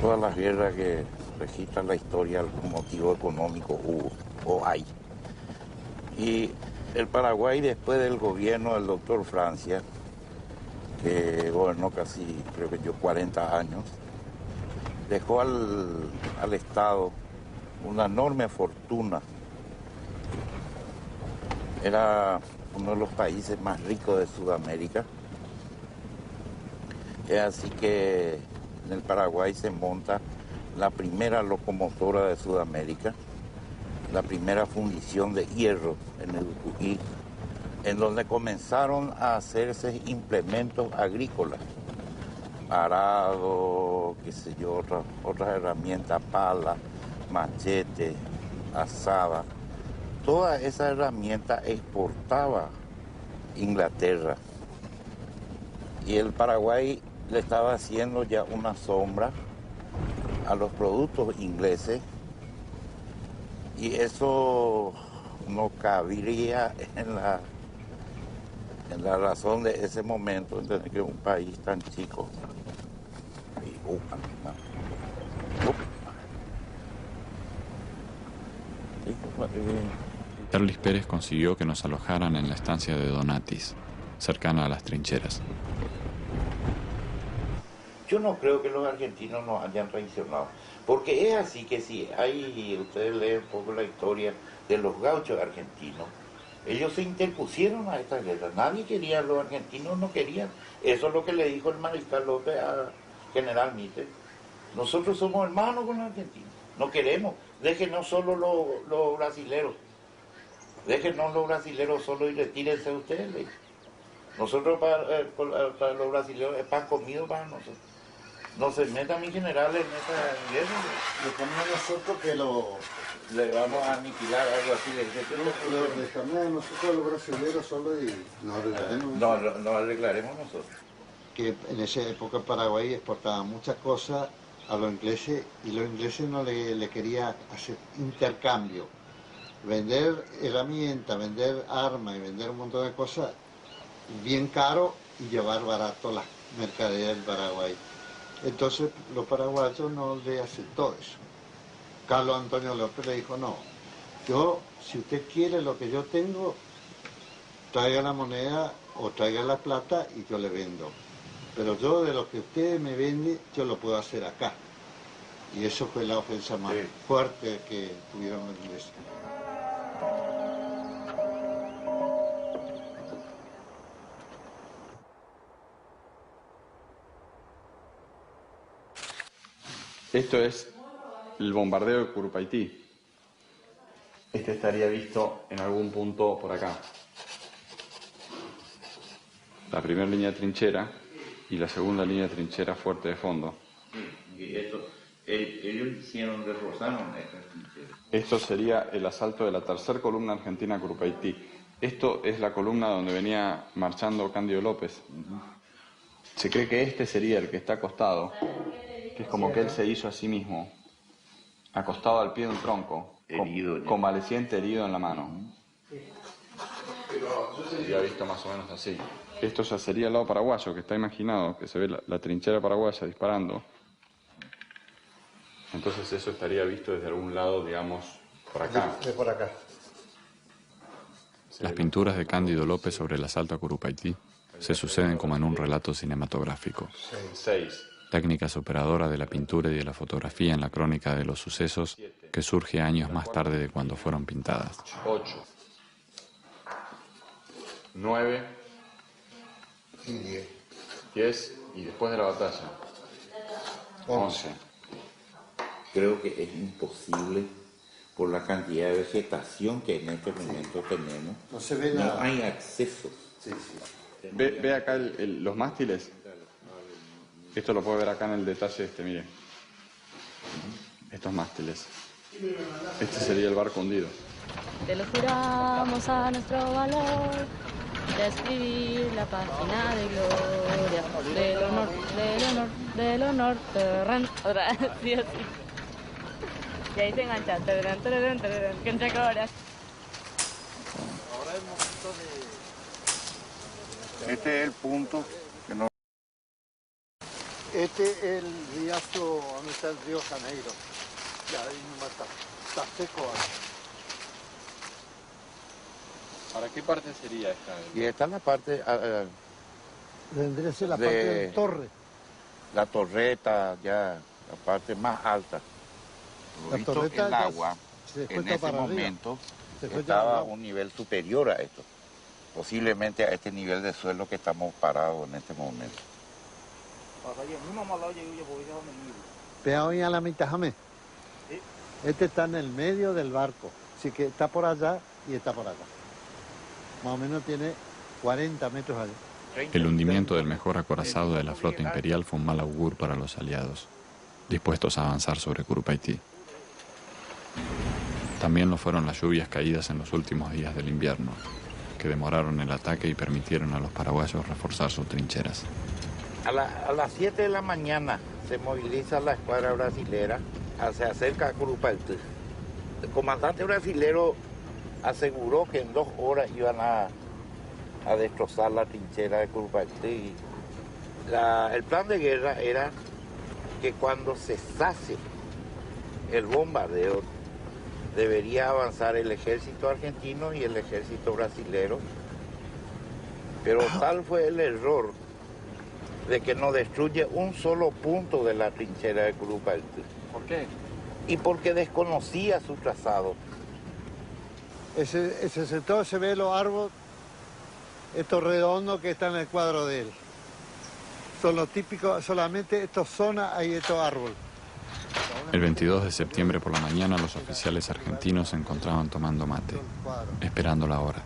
Todas las guerras que registran la historia, algún motivo económico hubo o hay. Y el Paraguay, después del gobierno del doctor Francia, que gobernó casi, creo que yo, 40 años, dejó al Estado una enorme fortuna. Era uno de los países más ricos de Sudamérica. Es así que en el Paraguay se monta la primera locomotora de Sudamérica, la primera fundición de hierro en el Ucuquí, en donde comenzaron a hacerse implementos agrícolas, arado, qué sé yo, otras herramientas, pala, machete, azada. Toda esa herramienta exportaba Inglaterra. Y el Paraguay le estaba haciendo ya una sombra a los productos ingleses, y eso no cabería en la razón de ese momento, entender que un país tan chico. Charlis Pérez consiguió que nos alojaran en la estancia de Donatis, cercana a las trincheras. Yo no creo que los argentinos nos hayan traicionado, porque es así que si ustedes leen un poco la historia de los gauchos argentinos, ellos se interpusieron a esta guerra, nadie quería, los argentinos no querían, eso es lo que le dijo el mariscal López a General Mitre, nosotros somos hermanos con los argentinos, no queremos, déjenos solo los brasileros, déjenos los brasileros solo y retírense ustedes, le dijo. Nosotros para los brasileños es pan comido para nosotros. No se metan mis generales en esa guerra. Le ponemos a nosotros que le vamos a aniquilar, algo así. Lo dejamos a nosotros a los brasileños solo y nos arreglaremos. No arreglaremos nosotros. Que en esa época Paraguay exportaba muchas cosas a los ingleses y los ingleses no le querían hacer intercambio. Vender herramientas, vender armas y vender un montón de cosas bien caro y llevar barato las mercaderías del Paraguay. Entonces los paraguayos no le aceptó eso. Carlos Antonio López le dijo, no, si usted quiere lo que yo tengo, traiga la moneda o traiga la plata y yo le vendo. Pero yo de lo que usted me vende, yo lo puedo hacer acá. Y eso fue la ofensa más fuerte que tuvieron los ingleses. Esto es el bombardeo de Curupaytí. Este estaría visto en algún punto por acá. La primera línea de trinchera y la segunda línea de trinchera fuerte de fondo. Y esto, ellos hicieron, reforzaron estas trincheras. Esto sería el asalto de la tercera columna argentina a Curupaytí. Esto es la columna donde venía marchando Cándido López. Se cree que este sería el que está acostado, que es como que él se hizo a sí mismo, acostado al pie de un tronco, convaleciente, herido en la mano. Se ha visto más o menos así. Esto ya sería el lado paraguayo, que está imaginado, que se ve la trinchera paraguaya disparando. Entonces eso estaría visto desde algún lado, digamos, por acá. De por acá. Las pinturas de Cándido López sobre el asalto a Curupaytí se suceden como en un relato cinematográfico. 6. Técnica superadora de la pintura y de la fotografía en la crónica de los sucesos que surge años más tarde de cuando fueron pintadas. 8. 9. Y 10. 10 y después de la batalla. 11. Creo que es imposible por la cantidad de vegetación que en este momento tenemos. No se ve nada. No hay acceso. Sí, sí. Ve acá los mástiles. Esto lo puede ver acá en el detalle mire. Estos mástiles. Este sería el barco hundido. Te lo juramos a nuestro valor de escribir la página de gloria del honor, del honor, del honor. Sí, así. Y ahí se enganchan. Que entre horas. Ahora es el momento de... Este es el punto que no... Este es el riacho donde está el río Janeiro. Ya ahí no está seco ahora. ¿Para qué parte sería esta? Y esta es la parte... Vendría a ser la parte de la torre. La torreta, ya, la parte más alta. La torreta el agua, en ese para momento, estaba estaba a un nivel superior a esto. Posiblemente a este nivel de suelo que estamos parados en este momento. Vea hoy a la mitad, Jamé. Este está en el medio del barco. Así que está por allá y está por acá. Más o menos tiene 40 metros allá. El hundimiento del mejor acorazado de la flota imperial fue un mal augur para los aliados, dispuestos a avanzar sobre Curupaití. También lo fueron las lluvias caídas en los últimos días del invierno, que demoraron el ataque y permitieron a los paraguayos reforzar sus trincheras. A las 7 de la mañana se moviliza la escuadra brasilera, se acerca a Curupaití. El comandante brasilero aseguró que en 2 horas iban a destrozar la trinchera de Curupaití. El plan de guerra era que cuando cesase el bombardeo debería avanzar el ejército argentino y el ejército brasilero, pero tal fue el error de que no destruye un solo punto de la trinchera de Curupaití. ¿Por qué? Y porque desconocía su trazado. Ese sector se ve los árboles, estos redondos que están en el cuadro de él. Son los típicos, solamente estas zonas hay estos árboles. El 22 de septiembre por la mañana los oficiales argentinos se encontraban tomando mate, esperando la hora.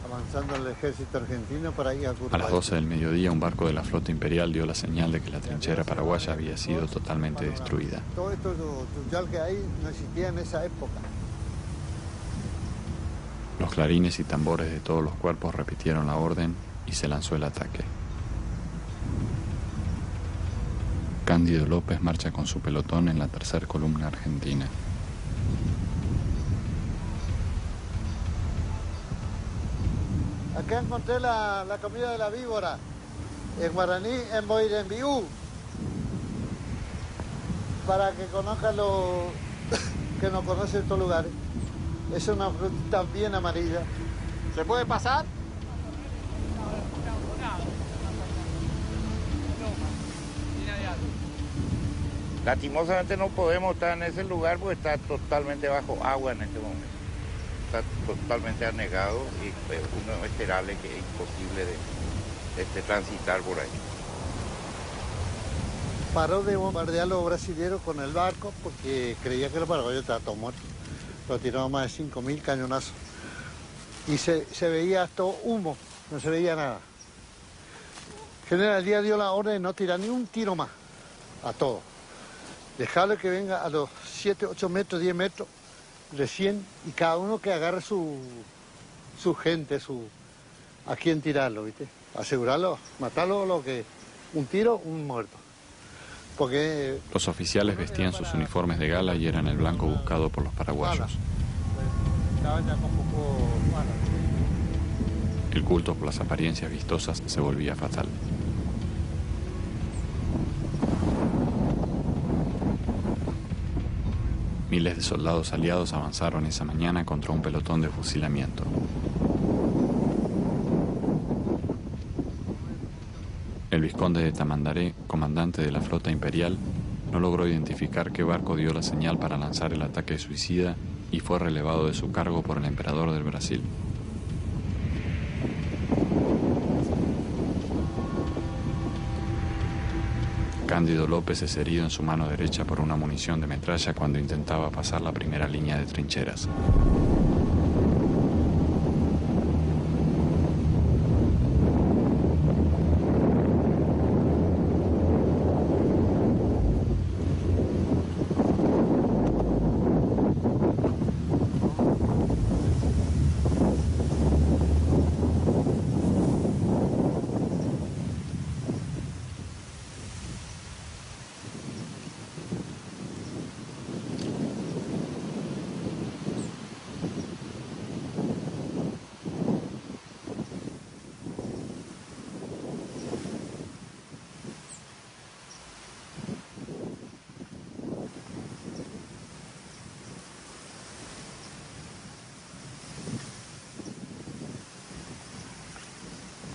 Avanzando el ejército argentino para ir a Curupaití. A las 12 del mediodía un barco de la flota imperial dio la señal de que la trinchera paraguaya había sido totalmente destruida. Todo esto tuyal que hay no existía en esa época. Los clarines y tambores de todos los cuerpos repitieron la orden y se lanzó el ataque. Cándido López marcha con su pelotón en la tercera columna argentina. Acá encontré la comida de la víbora. En guaraní, en Boirembiú. Para que conozcan los que no conocen estos lugares. Es una frutita bien amarilla. ¿Se puede pasar? Lastimosamente no podemos estar en ese lugar porque está totalmente bajo agua en este momento. Está totalmente anegado y uno esperarle que es imposible de transitar por ahí. Paró de bombardear a los brasileños con el barco porque creía que los paraguayos estaban todos muertos. Lo tiraron más de 5.000 cañonazos. Y se veía todo humo, no se veía nada. General Díaz dio la orden de no tirar ni un tiro más a todo. Dejarle que venga a los 7, 8 metros, 10 metros, recién, y cada uno que agarre su gente, a quién tirarlo, ¿viste? Asegurarlo, matarlo, lo que un tiro, un muerto. Porque los oficiales vestían sus uniformes de gala y eran el blanco buscado por los paraguayos. El culto por las apariencias vistosas se volvía fatal. Miles de soldados aliados avanzaron esa mañana contra un pelotón de fusilamiento. El vizconde de Tamandaré, comandante de la flota imperial, no logró identificar qué barco dio la señal para lanzar el ataque suicida y fue relevado de su cargo por el emperador del Brasil. Cándido López es herido en su mano derecha por una munición de metralla cuando intentaba pasar la primera línea de trincheras.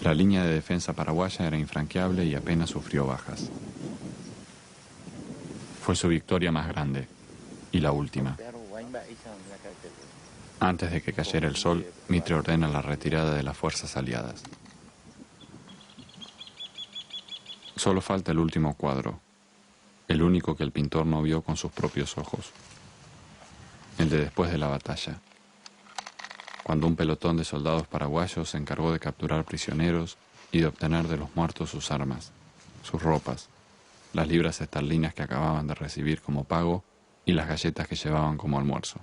La línea de defensa paraguaya era infranqueable y apenas sufrió bajas. Fue su victoria más grande y la última. Antes de que cayera el sol, Mitre ordena la retirada de las fuerzas aliadas. Solo falta el último cuadro, el único que el pintor no vio con sus propios ojos, el de después de la batalla, cuando un pelotón de soldados paraguayos se encargó de capturar prisioneros y de obtener de los muertos sus armas, sus ropas, las libras esterlinas que acababan de recibir como pago y las galletas que llevaban como almuerzo.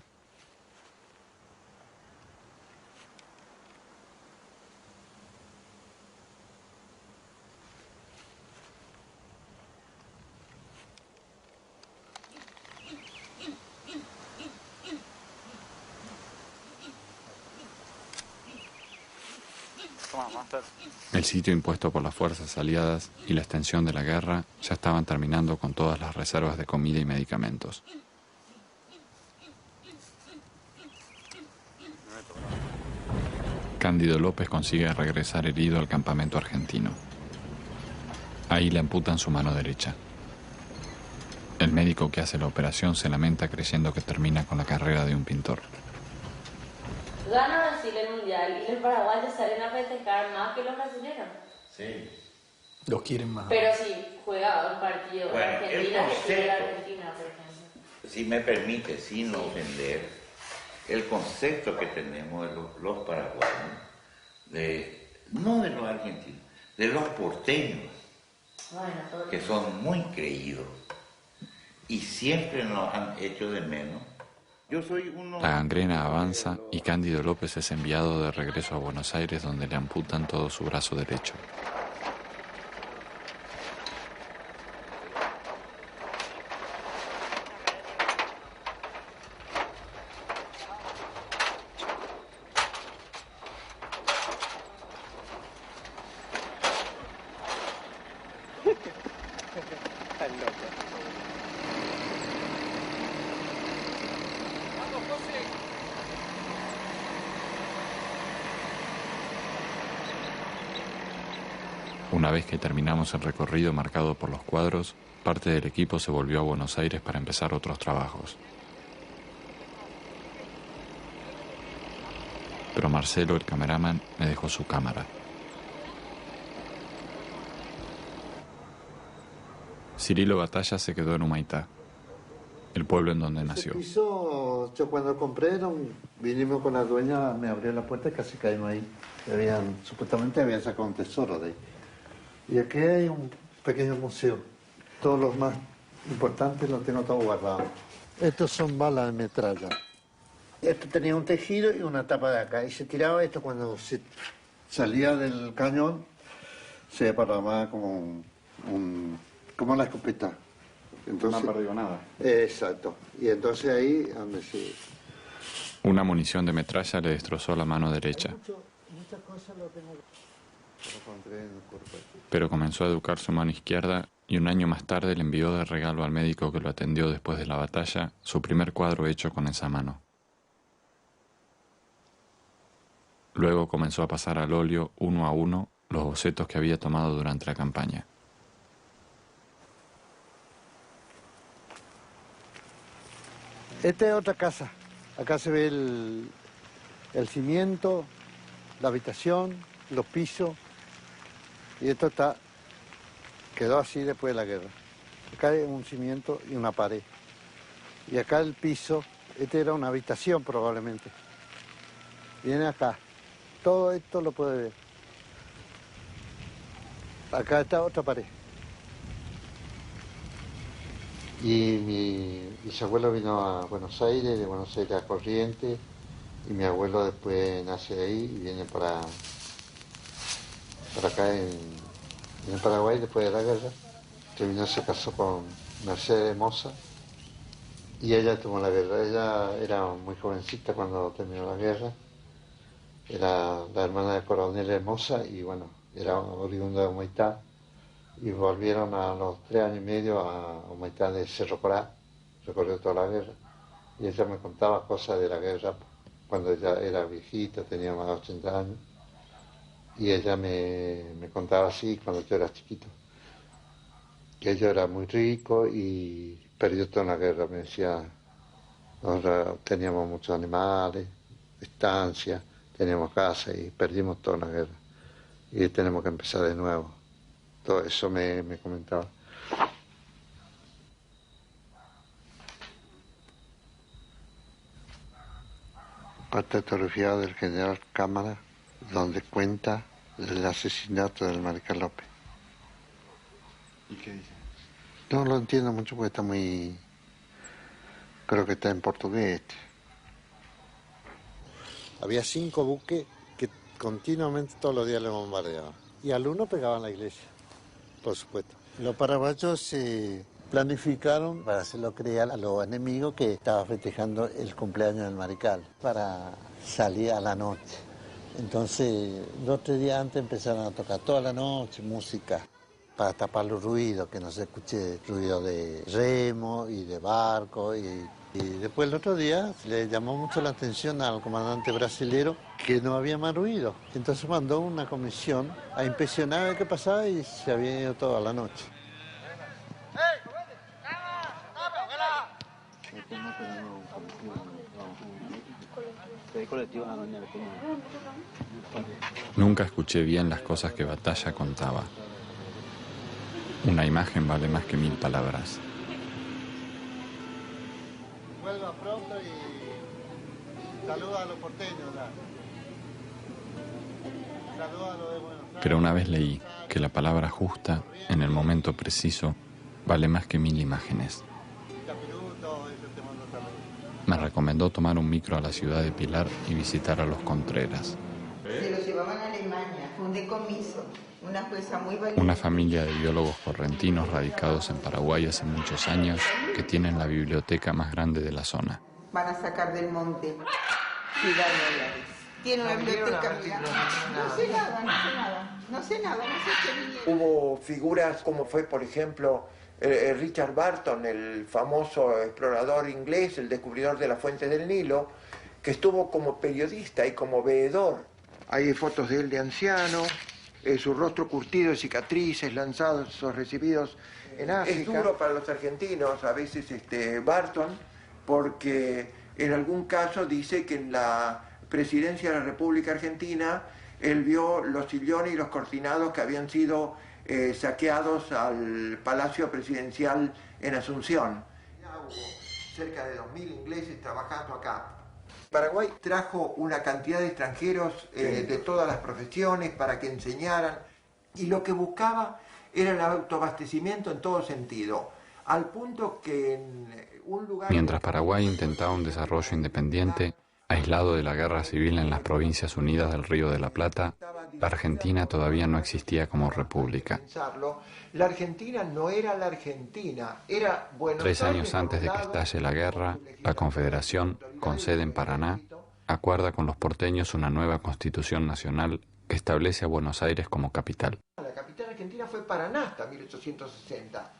El sitio impuesto por las fuerzas aliadas y la extensión de la guerra ya estaban terminando con todas las reservas de comida y medicamentos. Cándido López consigue regresar herido al campamento argentino. Ahí le amputan su mano derecha. El médico que hace la operación se lamenta creyendo que termina con la carrera de un pintor. Gana Brasil el mundial y los paraguayos salen a festejar más que los brasileños. Sí. Los quieren más. Pero si juega un partido Bueno, Argentina, el que quiere la concepto, Argentina, por ejemplo. si me permite, sin ofender, el concepto que tenemos de los paraguayos, no de los argentinos, de los porteños, Bueno, que son muy creídos y siempre nos han hecho de menos. Yo soy uno... La gangrena avanza y Cándido López es enviado de regreso a Buenos Aires, donde le amputan todo su brazo derecho. Una vez que terminamos el recorrido marcado por los cuadros, parte del equipo se volvió a Buenos Aires para empezar otros trabajos. Pero Marcelo, el cameraman, me dejó su cámara. Cirilo Batalla se quedó en Humaitá, el pueblo en donde nació. Ese piso, yo cuando compré, vinimos con la dueña, me abrió la puerta y casi caímos ahí. Supuestamente habían sacado un tesoro de ahí. Y aquí hay un pequeño museo. Todos los más importantes los tengo todos guardados. Estos son balas de metralla. Esto tenía un tejido y una tapa de acá. Y se tiraba esto cuando se salía del cañón, se paraba como como la escopeta. Entonces, no ha perdido nada. Exacto. Y entonces ahí donde se... Una munición de metralla le destrozó la mano derecha, Muchas cosas lo tengo... pero comenzó a educar su mano izquierda y un año más tarde le envió de regalo al médico que lo atendió después de la batalla su primer cuadro hecho con esa mano. Luego comenzó a pasar al óleo uno a uno los bocetos que había tomado durante la campaña. Esta es otra casa. Acá se ve el cimiento, la habitación, los pisos. Y esto quedó así después de la guerra. Acá hay un cimiento y una pared. Y acá el piso, este era una habitación probablemente. Viene acá. Todo esto lo puede ver. Acá está otra pared. Y mi bisabuelo vino a Buenos Aires, de Buenos Aires a Corrientes, y mi abuelo después nace ahí y viene para acá en Paraguay después de la guerra. Terminó, se casó con Mercedes Moza y ella tomó la guerra. Ella era muy jovencita cuando terminó la guerra. Era la hermana de Coronel Moza y bueno, era oriunda de Humaitá. Y volvieron a los 3 años y medio a Humaitá de Cerro Corá, recorrió toda la guerra. Y ella me contaba cosas de la guerra cuando ella era viejita, tenía más de 80 años. Y ella me contaba así cuando yo era chiquito. Que ella era muy rico y perdió toda la guerra. Me decía, nosotros teníamos muchos animales, estancias, teníamos casa y perdimos toda la guerra. Y tenemos que empezar de nuevo. Todo eso me comentaba. Parte autografía del general Cámara, donde cuenta el asesinato del mariscal López. ¿Y qué dice? No lo entiendo mucho porque está muy... Creo que está en portugués. Había 5 buques que continuamente todos los días le bombardeaban. Y al uno pegaban la iglesia, por supuesto. Los paraguayos se planificaron para hacerlo creer a los enemigos que estaba festejando el cumpleaños del mariscal, para salir a la noche. Entonces, 2 o 3 días antes empezaron a tocar toda la noche música para tapar los ruidos, que no se escuche ruido de remo y de barco. Y después el otro día le llamó mucho la atención al comandante brasilero que no había más ruido. Entonces mandó una comisión a inspeccionar a ver qué pasaba y se había ido toda la noche. Nunca escuché bien las cosas que Batalla contaba. Una imagen vale más que 1000 palabras. Vuelva pronto y saluda a los porteños. Saluda a los de Buenos Aires. Pero una vez leí que la palabra justa, en el momento preciso, vale más que 1000 imágenes. Me recomendó tomar un micro a la ciudad de Pilar y visitar a los Contreras. Se los llevaban a Alemania, fue un decomiso, una cosa muy valiente. Una familia de biólogos correntinos radicados en Paraguay hace muchos años que tienen la biblioteca más grande de la zona. Van a sacar del monte y dar dólares. Tiene una biblioteca, mira. No sé nada. No sé qué. Hubo figuras como fue, por ejemplo, Richard Barton, el famoso explorador inglés, el descubridor de las fuentes del Nilo, que estuvo como periodista y como veedor. Hay fotos de él de anciano, su rostro curtido de cicatrices, lanzados o recibidos en África. Es duro para los argentinos a veces Barton, porque en algún caso dice que en la presidencia de la República Argentina él vio los sillones y los cortinados que habían sido saqueados al Palacio Presidencial en Asunción. Ya hubo cerca de 2000 ingleses trabajando acá. Paraguay trajo una cantidad de extranjeros de todas las profesiones para que enseñaran, y lo que buscaba era el autoabastecimiento en todo sentido, al punto que en un lugar... Mientras Paraguay intentaba un desarrollo independiente, aislado de la guerra civil en las Provincias Unidas del Río de la Plata, la Argentina todavía no existía como república. La Argentina no era la Argentina, era Buenos 3 Aires años antes de que estalle la guerra, la Confederación, con sede en Paraná, acuerda con los porteños una nueva constitución nacional que establece a Buenos Aires como capital. La capital argentina fue Paraná hasta 1860.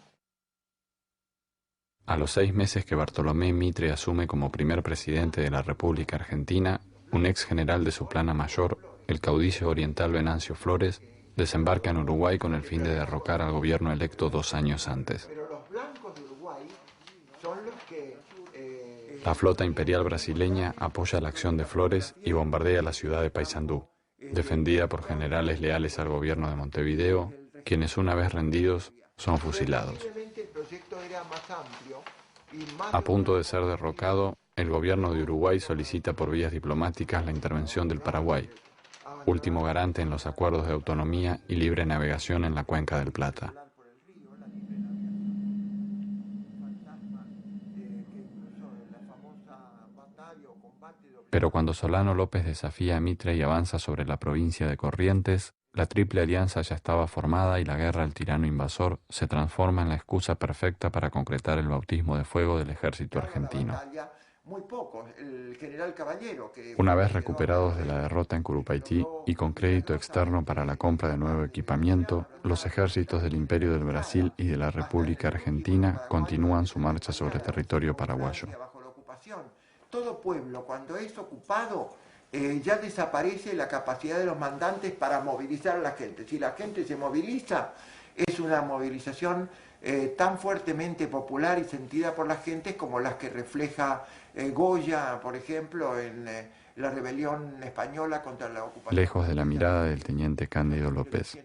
A los 6 meses que Bartolomé Mitre asume como primer presidente de la República Argentina, un ex general de su plana mayor, el caudillo oriental Venancio Flores, desembarca en Uruguay con el fin de derrocar al gobierno electo 2 años antes. Pero los blancos de Uruguay son los que... La flota imperial brasileña apoya la acción de Flores y bombardea la ciudad de Paysandú, defendida por generales leales al gobierno de Montevideo, quienes una vez rendidos son fusilados. El proyecto más amplio y más... A punto de ser derrocado, el gobierno de Uruguay solicita por vías diplomáticas la intervención del Paraguay, último garante en los acuerdos de autonomía y libre navegación en la cuenca del Plata. Pero cuando Solano López desafía a Mitre y avanza sobre la provincia de Corrientes, la Triple Alianza ya estaba formada y la guerra al tirano invasor se transforma en la excusa perfecta para concretar el bautismo de fuego del ejército argentino. Muy pocos, el general Caballero, que... Una vez recuperados de la derrota en Curupaití y con crédito externo para la compra de nuevo equipamiento, los ejércitos del Imperio del Brasil y de la República Argentina continúan su marcha sobre territorio paraguayo. Todo pueblo, cuando es ocupado, ya desaparece la capacidad de los mandantes para movilizar a la gente. Si la gente se moviliza, es una movilización tan fuertemente popular y sentida por la gente como las que refleja Goya, por ejemplo, en la rebelión española contra la ocupación. Lejos de la mirada del teniente Cándido López.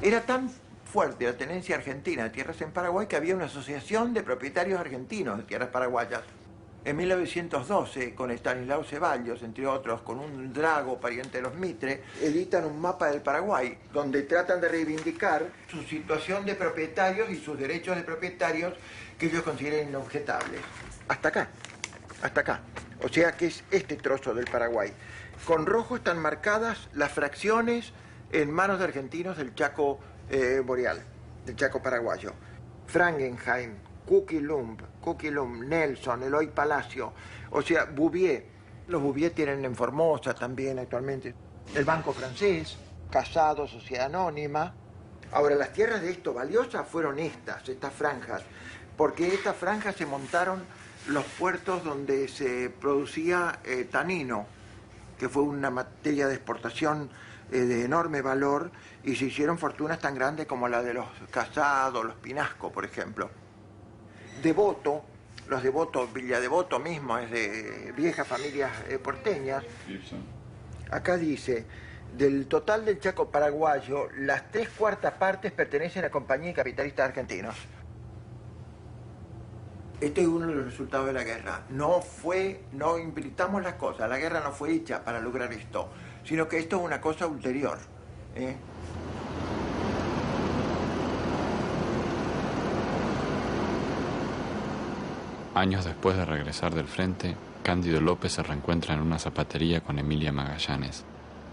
Era tan fuerte la tenencia argentina de tierras en Paraguay que había una asociación de propietarios argentinos de tierras paraguayas. En 1912, con Estanislao Ceballos, entre otros, con un Drago, pariente de los Mitre, editan un mapa del Paraguay, donde tratan de reivindicar su situación de propietarios y sus derechos de propietarios que ellos consideran inobjetables. Hasta acá, hasta acá. O sea que es este trozo del Paraguay. Con rojo están marcadas las fracciones en manos de argentinos del Chaco boreal, del Chaco paraguayo. Frankenheim, Coquilumb, Nelson, Eloy Palacio, o sea, Bouvier. Los Bouvier tienen en Formosa también actualmente. El Banco Francés, Casado, Sociedad Anónima. Ahora, las tierras de esto valiosas fueron estas franjas, porque estas franjas se montaron los puertos donde se producía tanino, que fue una materia de exportación de enorme valor, y se hicieron fortunas tan grandes como la de los Casado, los Pinasco, por ejemplo. Devoto, los Devoto, Villa Devoto mismo, es de viejas familias porteñas. Acá dice, del total del Chaco paraguayo, las 3/4 partes pertenecen a compañías y capitalistas argentinos. Este es uno de los resultados de la guerra. No invirtamos las cosas, la guerra no fue hecha para lograr esto, sino que esto es una cosa ulterior. Años después de regresar del frente, Cándido López se reencuentra en una zapatería con Emilia Magallanes,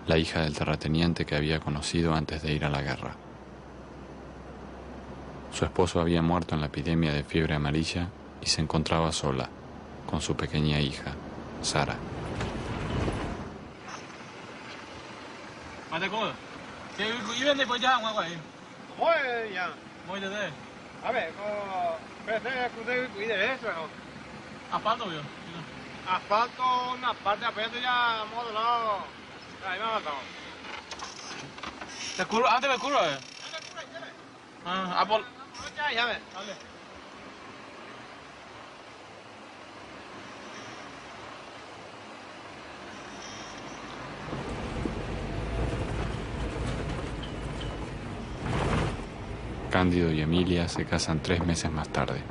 la hija del terrateniente que había conocido antes de ir a la guerra. Su esposo había muerto en la epidemia de fiebre amarilla y se encontraba sola, con su pequeña hija, Sara. Asfalto, vio. Asfalto, una parte apenas ya modelado. Ahí me ha matado. ¿Te curva? ¿Antes me curva? Ah, por... Ya ves. Vale. Cándido y Emilia se casan 3 meses más tarde,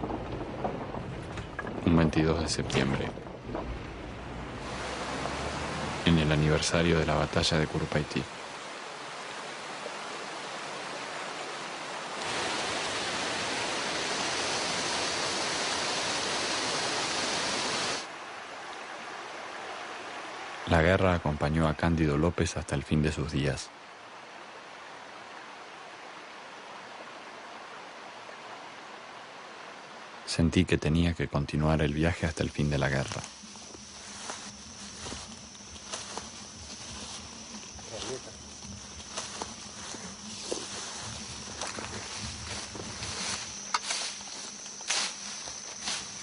un 22 de septiembre, en el aniversario de la batalla de Curupaití. La guerra acompañó a Cándido López hasta el fin de sus días. Sentí que tenía que continuar el viaje hasta el fin de la guerra.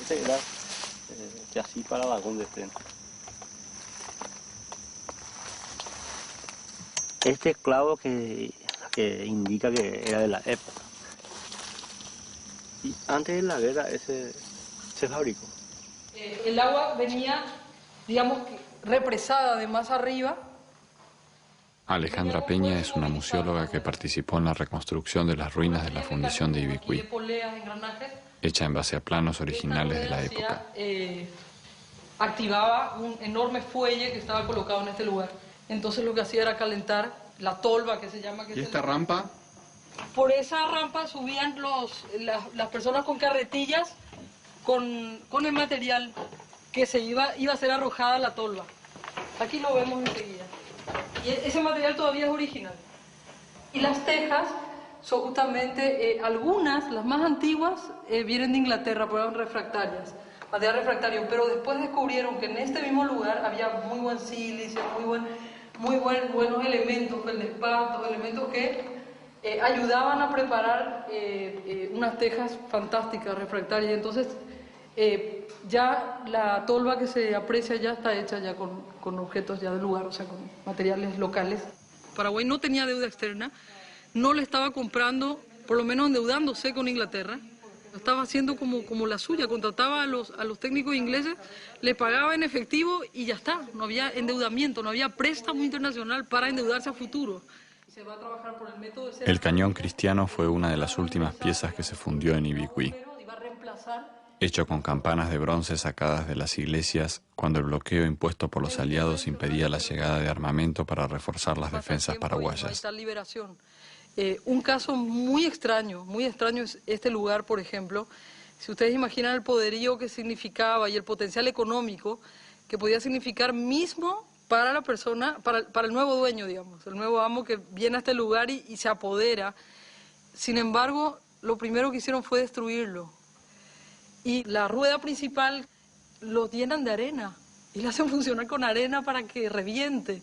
Este era chasis para vagón de tren. Este clavo que indica que era de la época. Y antes de la guerra ese se fabricó. El agua venía, digamos, represada de más arriba. Alejandra Peña es una museóloga que participó en la reconstrucción de las ruinas de la fundición de Ibicuí, hecha en base a planos originales de la época. Activaba un enorme fuelle que estaba colocado en este lugar. Entonces lo que hacía era calentar la tolva, que se llama... ¿Y esta rampa? Por esa rampa subían las personas con carretillas con el material que iba a ser arrojada a la tolva. Aquí lo vemos enseguida. Y ese material todavía es original. Y las tejas son justamente, algunas, las más antiguas, vienen de Inglaterra, pero eran refractarias, material refractario. Pero después descubrieron que en este mismo lugar había muy buen silicio, buenos elementos, feldespato, elementos que ayudaban a preparar unas tejas fantásticas, refractarias. Entonces, ya la tolva que se aprecia ya está hecha ya con objetos ya del lugar, o sea, con materiales locales. Paraguay no tenía deuda externa, no le estaba comprando, por lo menos endeudándose con Inglaterra, lo estaba haciendo como la suya, contrataba a los técnicos ingleses, le pagaba en efectivo y ya está, no había endeudamiento, no había préstamo internacional para endeudarse a futuro. Se va a trabajar por el método de... El cañón cristiano fue una de las últimas piezas que se fundió en Ibicuí, hecho con campanas de bronce sacadas de las iglesias cuando el bloqueo impuesto por los aliados impedía la llegada de armamento para reforzar las defensas paraguayas. Un caso muy extraño es este lugar, por ejemplo. Si ustedes imaginan el poderío que significaba y el potencial económico que podía significar mismo para la persona, para el nuevo dueño, digamos, el nuevo amo que viene a este lugar y se apodera. Sin embargo, lo primero que hicieron fue destruirlo. Y la rueda principal lo llenan de arena y la hacen funcionar con arena para que reviente.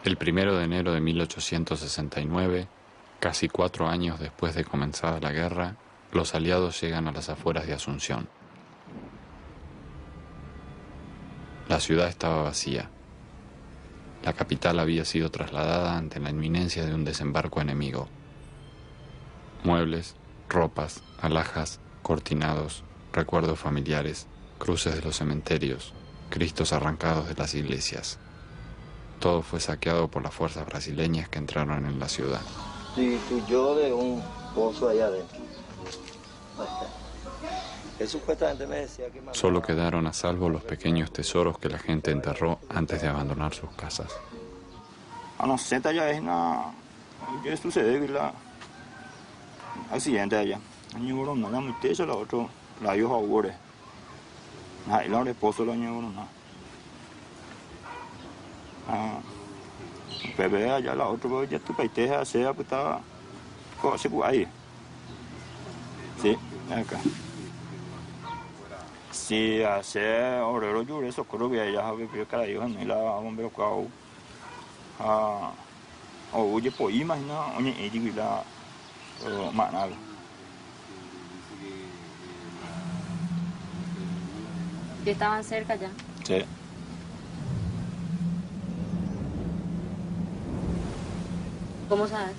El 1 de enero de 1869, casi 4 años después de comenzada la guerra, los aliados llegan a las afueras de Asunción. La ciudad estaba vacía. La capital había sido trasladada ante la inminencia de un desembarco enemigo. Muebles, ropas, alhajas, cortinados, recuerdos familiares, cruces de los cementerios, cristos arrancados de las iglesias. Todo fue saqueado por las fuerzas brasileñas que entraron en la ciudad. Yo de un pozo allá adentro. Él supuestamente me decía que... Solo quedaron a salvo los pequeños tesoros que la gente enterró antes de abandonar sus casas. A no ser allá es una... ¿Qué sucede? La... accidente allá. Año no la muchacha, la otra, la hija ahora. Ahí la esposo la año no. Bebé allá la otra, ya tu paiteja sea puta, cosa que ahí. Sí, acá. Si hace obrero yo eso creo que allá sabe que cada hijo ni la hombre cao. Oye, pues imagina, oye, y la manal. ¿Que estaban cerca ya? Sí. ¿Cómo sabes?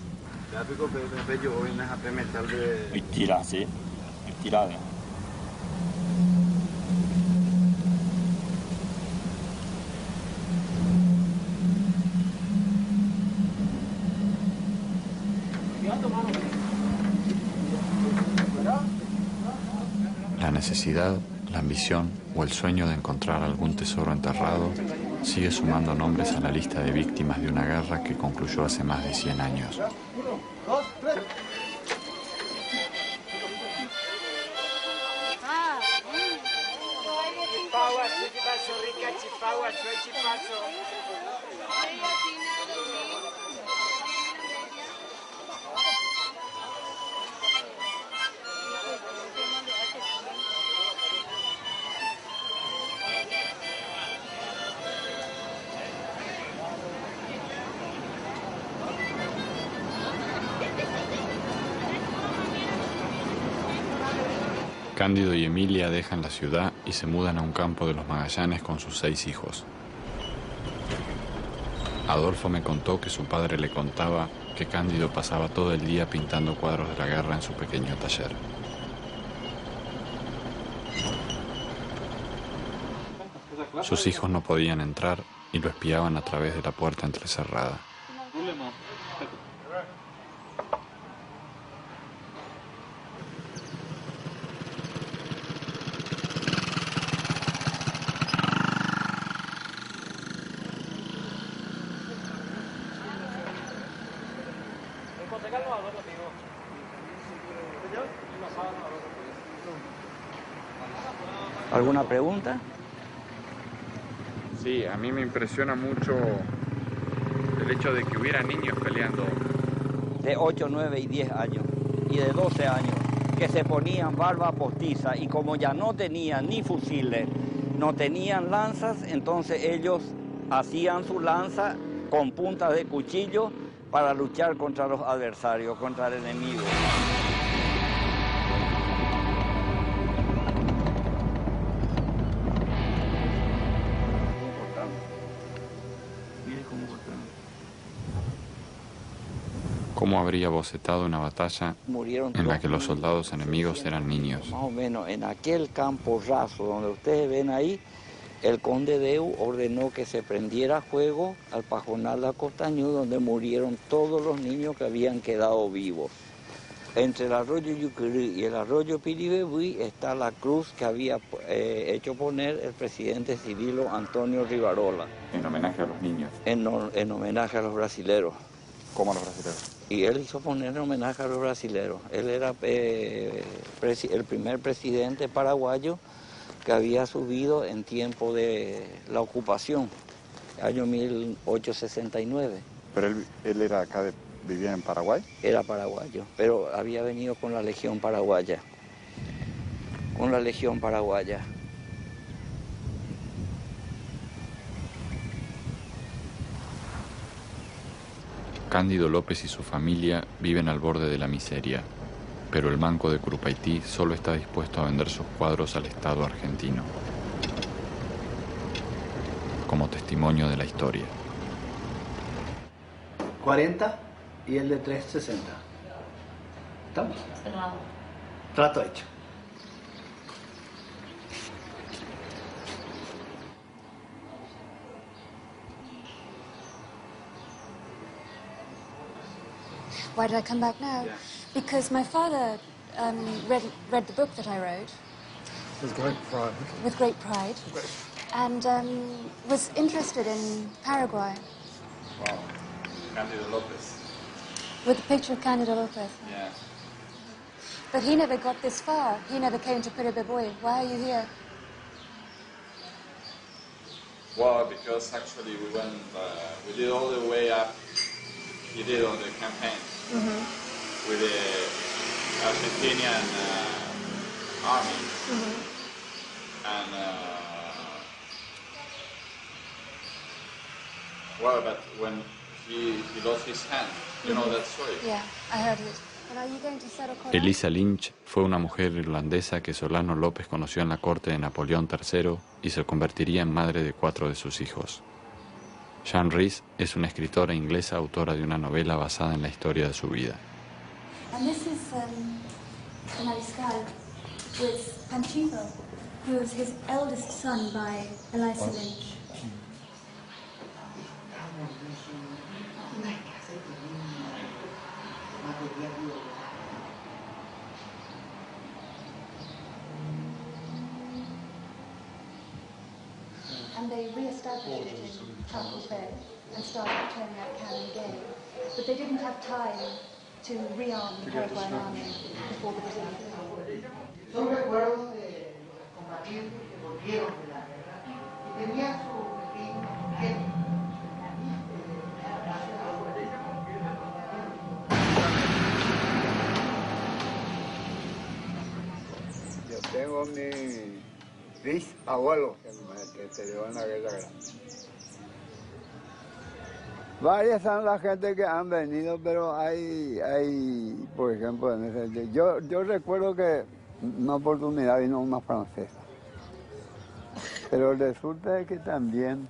Ya pico que yo hoy me hace metal de... Tira, sí. Tirada. La necesidad, la ambición o el sueño de encontrar algún tesoro enterrado sigue sumando nombres a la lista de víctimas de una guerra que concluyó hace más de 100 años. Cándido y Emilia dejan la ciudad y se mudan a un campo de los Magallanes con sus 6 hijos. Adolfo me contó que su padre le contaba que Cándido pasaba todo el día pintando cuadros de la guerra en su pequeño taller. Sus hijos no podían entrar y lo espiaban a través de la puerta entrecerrada. ¿Alguna pregunta? Sí, a mí me impresiona mucho el hecho de que hubiera niños peleando. De 8, 9 y 10 años, y de 12 años, que se ponían barba postiza, y como ya no tenían ni fusiles, no tenían lanzas, entonces ellos hacían su lanza con puntas de cuchillo para luchar contra los adversarios, contra el enemigo. ¿Cómo habría bocetado una batalla en la que los soldados enemigos eran niños? Más o menos en aquel campo raso donde ustedes ven ahí, el conde Deu ordenó que se prendiera fuego al pajonal de Acostañú, donde murieron todos los niños que habían quedado vivos. Entre el arroyo Yucurí y el arroyo Piribebuy está la cruz que había hecho poner el presidente Cirilo Antonio Rivarola. En homenaje a los niños. En homenaje a los brasileros. ¿Cómo a los brasileños? Y él hizo poner en homenaje a los brasileros. Él era el primer presidente paraguayo que había subido en tiempo de la ocupación, año 1869. ¿Pero él era acá, vivía en Paraguay? Era paraguayo, pero había venido con la Legión Paraguaya. Con la Legión Paraguaya. Cándido López y su familia viven al borde de la miseria, pero el Banco de Curupaytí solo está dispuesto a vender sus cuadros al Estado argentino, como testimonio de la historia. 40 y el de 360. ¿Estamos? Cerrado. Trato hecho. Why did I come back now? Yeah. Because my father read the book that I wrote. With great pride. With great pride. And was interested in Paraguay. Wow. Cándido López. With the picture of Cándido López. Yeah. But he never got this far. He never came to Piribebuy. Why are you here? Well, because actually we did all the way up. He did on the campaign with the Argentinian army, and well, but when he lost his hand, you know that story. Yeah, I heard it. And are you going to settle Colón? Elisa Lynch fue una mujer irlandesa que Solano López conoció en la corte de Napoleón III y se convertiría en madre de 4 de sus hijos. Jean Rhys es una escritora inglesa autora de una novela basada en la historia de su vida. And this is the Mariscal with Panchito, who was his eldest son by Elisa Lynch. And they re-established it in Trunkle Bay and started turning out cannon again. But they didn't have time to rearm the Paraguayan army before the Brazilian. Son recuerdos de combatientes que volvieron de la guerra y tenían su ritmo. Yo tengo mi bisabuelo que se dio en la guerra grande. Varias son las gente que han venido, pero hay por ejemplo, yo recuerdo que una oportunidad vino una francesa. Pero resulta que también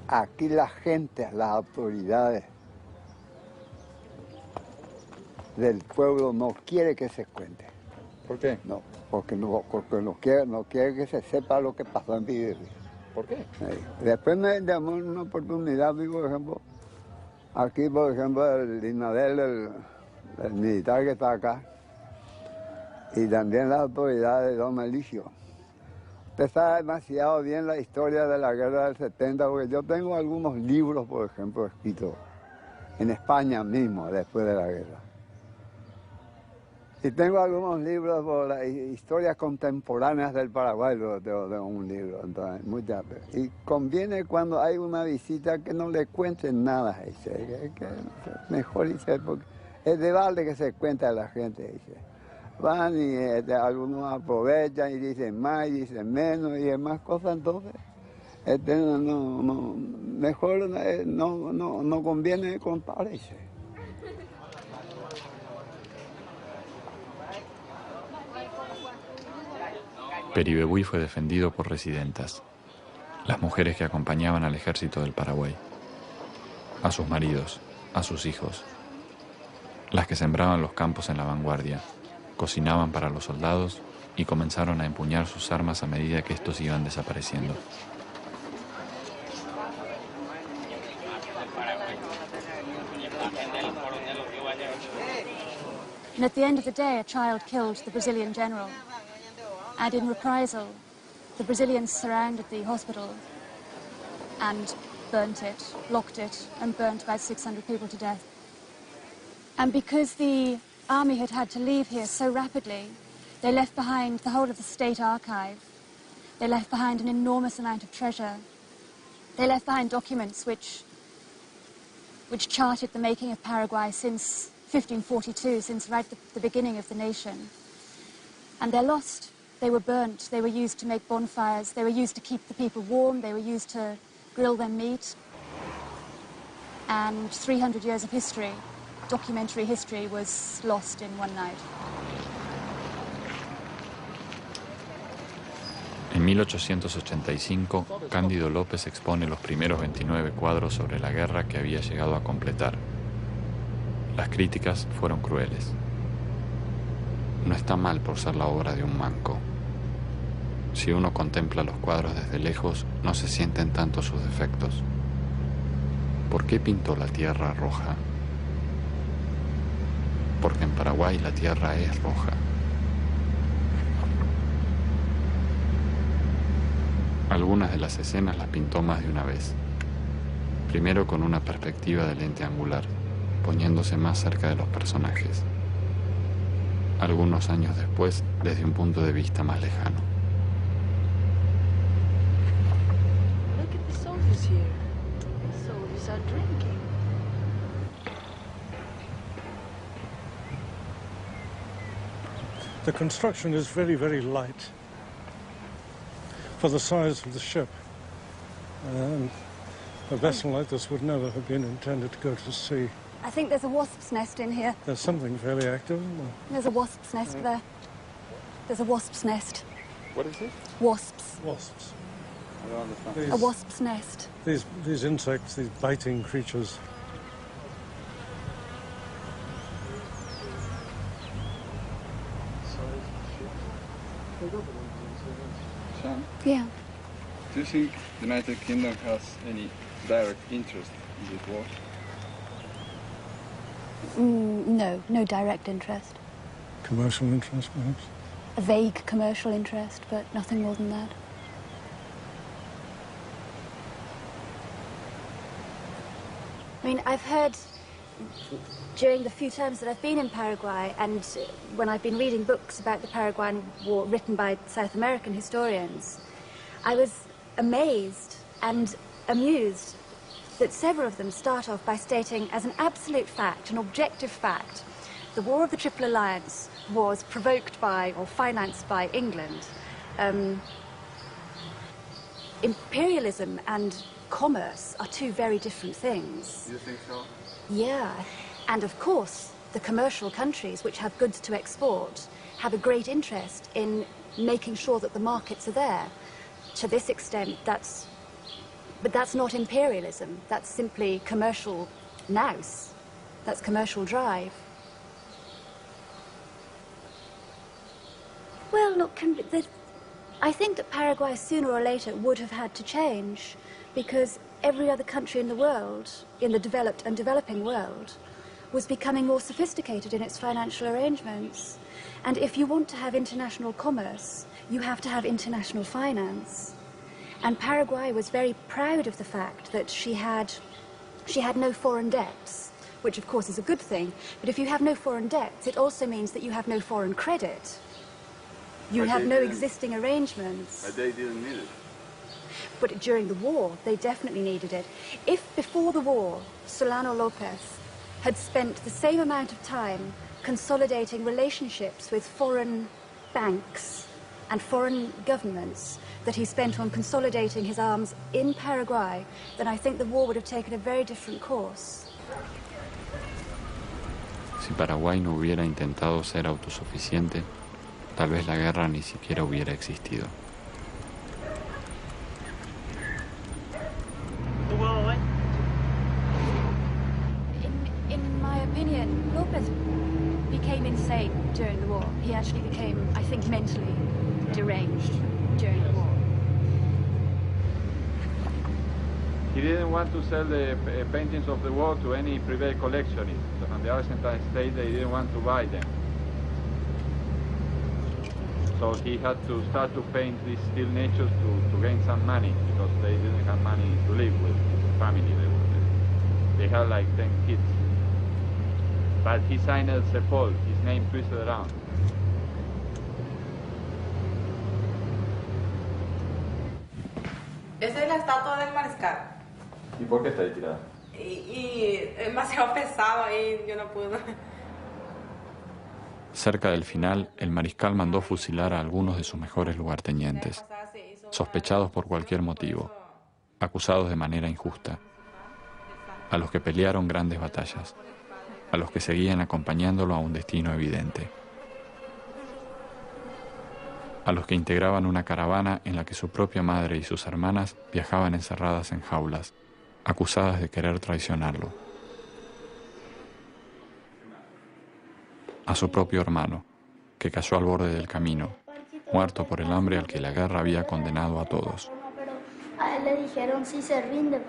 aquí la gente, las autoridades del pueblo no quiere que se cuente. ¿Por qué? No, porque no quiere que se sepa lo que pasó en Piberri. ¿Por qué? Después me llamó una oportunidad, por ejemplo, aquí, por ejemplo, el INADEL, el militar que está acá, y también las autoridades de Don Melicio. Usted sabe demasiado bien la historia de la guerra del 70, porque yo tengo algunos libros, por ejemplo, escritos en España mismo, después de la guerra. Y tengo algunos libros por las historias contemporáneas del Paraguay, de un libro, entonces, muchas veces. Y conviene cuando hay una visita que no le cuenten nada, dice, que mejor dice, porque es de balde que se cuenta a la gente, dice. Van y algunos aprovechan y dicen más y dicen menos y demás cosas, entonces mejor no conviene contar eso. Peribebuy fue defendido por residentas, las mujeres que acompañaban al ejército del Paraguay, a sus maridos, a sus hijos, las que sembraban los campos en la vanguardia, cocinaban para los soldados y comenzaron a empuñar sus armas a medida que estos iban desapareciendo. And at the end of the day, a child killed the Brazilian general. And in reprisal, the Brazilians surrounded the hospital and burnt it, locked it, and burnt about 600 people to death. And because the army had had to leave here so rapidly, they left behind the whole of the state archive. They left behind an enormous amount of treasure. They left behind documents which charted the making of Paraguay since 1542, since right at the beginning of the nation. And they're lost. They were burnt. They were used to make bonfires. They were used to keep the people warm. They were used to grill their meat. And 300 years of history, documentary history, was lost in one night. En 1885, Cándido López expone los primeros 29 cuadros sobre la guerra que había llegado a completar. Las críticas fueron crueles. No está mal por ser la obra de un manco. Si uno contempla los cuadros desde lejos, no se sienten tanto sus defectos. ¿Por qué pintó la tierra roja? Porque en Paraguay la tierra es roja. Algunas de las escenas las pintó más de una vez. Primero con una perspectiva de lente angular, poniéndose más cerca de los personajes. Algunos años después, desde un punto de vista más lejano. Look at the soldiers here. The soldiers are drinking. The construction is very, very light for the size of the ship. A vessel like this would never have been intended to go to sea. I think there's a wasp's nest in here. There's something fairly active, isn't there? There's a wasp's nest there. There's a wasp's nest. What is it? Wasps. Wasps. I don't understand. A wasp's nest. These insects, these biting creatures. Sean, Yeah. do you think the United Kingdom has any direct interest in this war? No direct interest. Commercial interest, perhaps? A vague commercial interest, but nothing more than that. I mean, I've heard during the few times that I've been in Paraguay and when I've been reading books about the Paraguayan War written by South American historians, I was amazed and amused that several of them start off by stating as an absolute fact, an objective fact, the War of the Triple Alliance was provoked by or financed by England. Imperialism and commerce are two very different things. You think so? Yeah, and of course, the commercial countries which have goods to export have a great interest in making sure that the markets are there. To this extent, but that's not imperialism. That's simply commercial nous. That's commercial drive. Well, look, I think that Paraguay sooner or later would have had to change because every other country in the world, in the developed and developing world, was becoming more sophisticated in its financial arrangements. And if you want to have international commerce, you have to have international finance. And Paraguay was very proud of the fact that she had no foreign debts, which of course is a good thing. But if you have no foreign debts, it also means that you have no foreign credit. You have no existing arrangements. But they didn't need it. But during the war, they definitely needed it. If before the war, Solano Lopez had spent the same amount of time consolidating relationships with foreign banks and foreign governments that he spent on consolidating his arms in Paraguay, then I think the war would have taken a very different course. Si Paraguay no hubiera intentado ser autosuficiente, tal vez la guerra ni siquiera hubiera existido. In my opinion, Lopez became insane during the war. He actually became, I think, mentally deranged during the war. He didn't want to sell the paintings of the war to any private collectionist. From the Argentine state, they didn't want to buy them. So he had to start to paint these still natures to gain some money because they didn't have money to live with his family. They had like 10 kids. But he signed El Cepol, his name twisted around. Esa es la estatua del mariscal. ¿Y por qué está ahí tirada? Y es demasiado pesado ahí, yo no puedo. Cerca del final, el mariscal mandó fusilar a algunos de sus mejores lugartenientes, sospechados por cualquier motivo, acusados de manera injusta, a los que pelearon grandes batallas, a los que seguían acompañándolo a un destino evidente, a los que integraban una caravana en la que su propia madre y sus hermanas viajaban encerradas en jaulas, acusadas de querer traicionarlo, a su propio hermano, que cayó al borde del camino, muerto por el hambre al que la guerra había condenado a todos. Pero a él le dijeron si se rinde,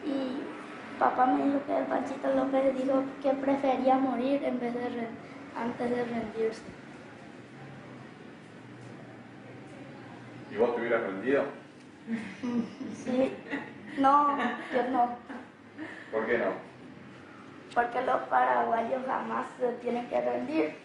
y papá me dijo que el Panchito López dijo que prefería morir en vez de antes de rendirse. ¿Y vos te hubieras rendido? Sí, no, yo no. ¿Por qué no? Porque los paraguayos jamás se tienen que rendir.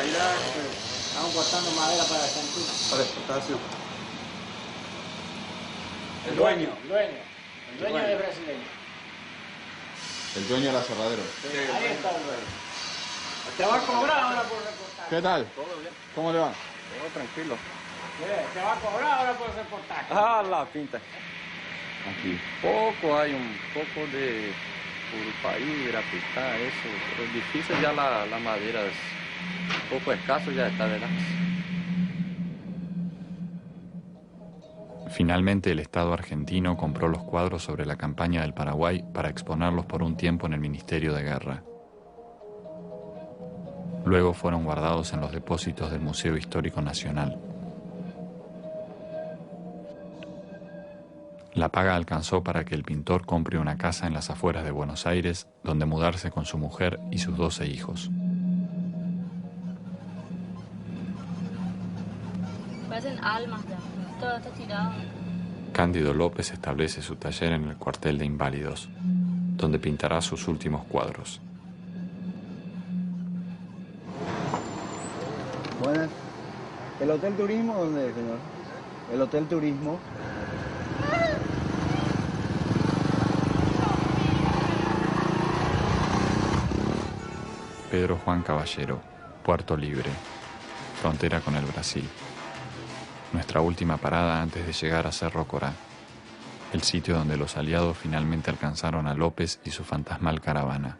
Estamos cortando madera para Argentina. El dueño. El dueño es brasileño. El dueño del aserradero. Sí, ahí está el dueño. Te va a cobrar ahora por reportaje. ¿Qué tal? Todo bien. ¿Cómo le va? Todo tranquilo. Te va a cobrar ahora por reportaje. Ah, la pinta. Aquí. Poco, hay un poco de Urupaí, Irapitá, eso. Pero es difícil ya la madera, es un poco escaso ya está, ¿verdad? Finalmente, el Estado argentino compró los cuadros sobre la campaña del Paraguay para exponerlos por un tiempo en el Ministerio de Guerra. Luego fueron guardados en los depósitos del Museo Histórico Nacional. La paga alcanzó para que el pintor compre una casa en las afueras de Buenos Aires, donde mudarse con su mujer y sus 12 hijos. Parecen almas ya, todo está tirado. Cándido López establece su taller en el cuartel de inválidos, donde pintará sus últimos cuadros. Buenas. ¿El Hotel Turismo dónde es, señor? El Hotel Turismo. Pedro Juan Caballero, Puerto Libre, frontera con el Brasil. Nuestra última parada antes de llegar a Cerro Corá, el sitio donde los aliados finalmente alcanzaron a López y su fantasmal caravana.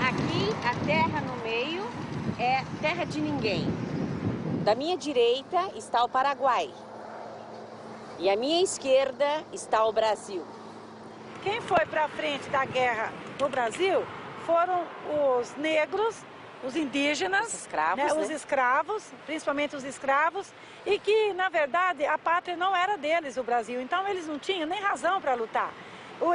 Aqui, a terra no meio é terra de ninguém. Da minha direita está o Paraguai. E à minha esquerda está o Brasil. Quem foi para frente da guerra no Brasil foram os negros, os indígenas, os escravos, principalmente os escravos, e que, na verdade, a pátria não era deles, o Brasil. Então, eles não tinham nem razão para lutar.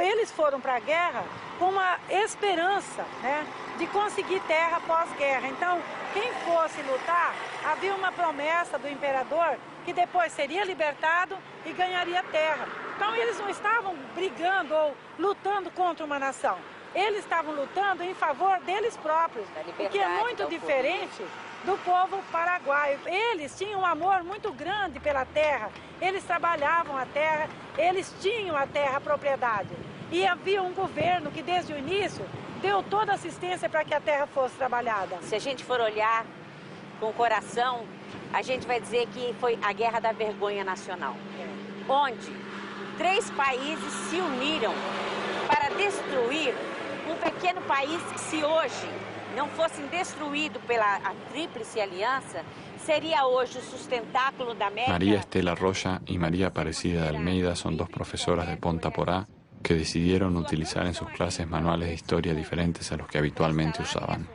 Eles foram para a guerra com uma esperança, né, de conseguir terra pós-guerra. Então, quem fosse lutar, havia uma promessa do imperador que depois seria libertado e ganharia terra. Então, eles não estavam brigando ou lutando contra uma nação. Eles estavam lutando em favor deles próprios, o que é muito diferente do povo paraguaio. Eles tinham um amor muito grande pela terra, eles trabalhavam a terra, eles tinham a terra, a propriedade. E havia um governo que desde o início deu toda a assistência para que a terra fosse trabalhada. Se a gente for olhar com o coração, a gente vai dizer que foi a Guerra da Vergonha Nacional, onde 3 países se uniram para destruir um pequeno país que, se hoje não fossem destruído pela Tríplice Aliança, sería hoy el sustentáculo de América. María Estela Roya y María Aparecida de Almeida son 2 profesoras de Ponta Porá que decidieron utilizar en sus clases manuales de historia diferentes a los que habitualmente usaban.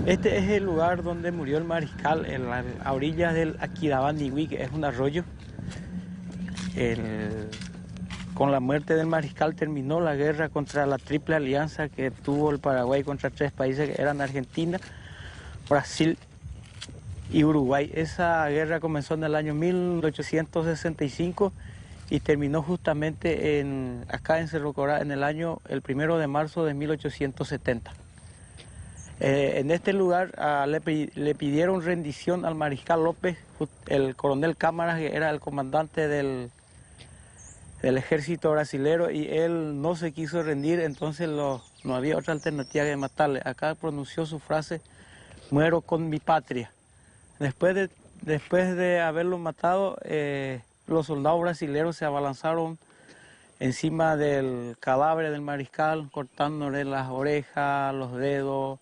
Este es el lugar donde murió el mariscal, a orillas del Aquidabandingüí, que es un arroyo. Con la muerte del mariscal terminó la guerra contra la Triple Alianza que tuvo el Paraguay contra 3 países que eran Argentina, Brasil y Uruguay. Esa guerra comenzó en el año 1865 y terminó justamente acá en Cerro Corá el 1 de marzo de 1870. En este lugar le pidieron rendición al mariscal López, el coronel Cámaras, que era el comandante del ejército brasilero, y él no se quiso rendir, entonces no había otra alternativa que matarle. Acá pronunció su frase, muero con mi patria. Después de haberlo matado, los soldados brasileños se abalanzaron encima del cadáver del mariscal, cortándole las orejas, los dedos,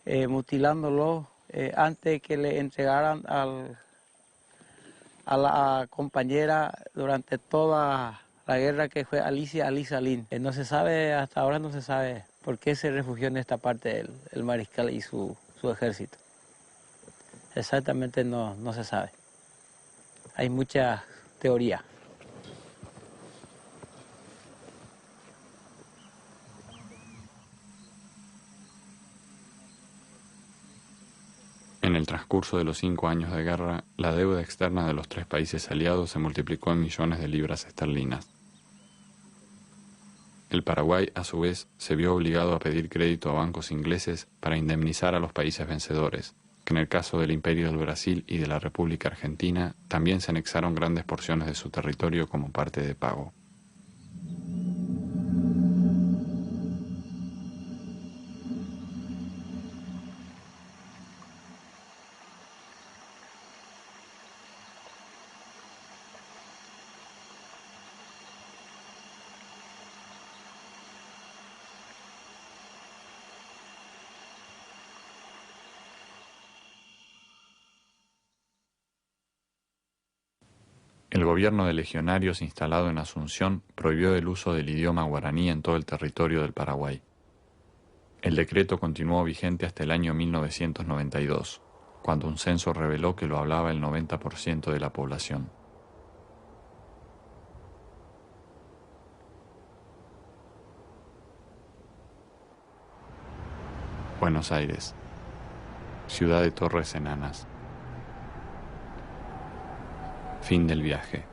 mutilándolo antes que le entregaran a la compañera durante toda la guerra, que fue Alicia Alisalín. No se sabe, hasta ahora no se sabe por qué se refugió en esta parte el mariscal y su ejército. Exactamente no se sabe. Hay mucha teoría. En el transcurso de los 5 años de guerra, la deuda externa de los 3 países aliados se multiplicó en millones de libras esterlinas. El Paraguay, a su vez, se vio obligado a pedir crédito a bancos ingleses para indemnizar a los países vencedores, que en el caso del Imperio del Brasil y de la República Argentina también se anexaron grandes porciones de su territorio como parte de pago. El gobierno de legionarios instalado en Asunción prohibió el uso del idioma guaraní en todo el territorio del Paraguay. El decreto continuó vigente hasta el año 1992, cuando un censo reveló que lo hablaba el 90% de la población. Buenos Aires, ciudad de torres enanas. Fin del viaje.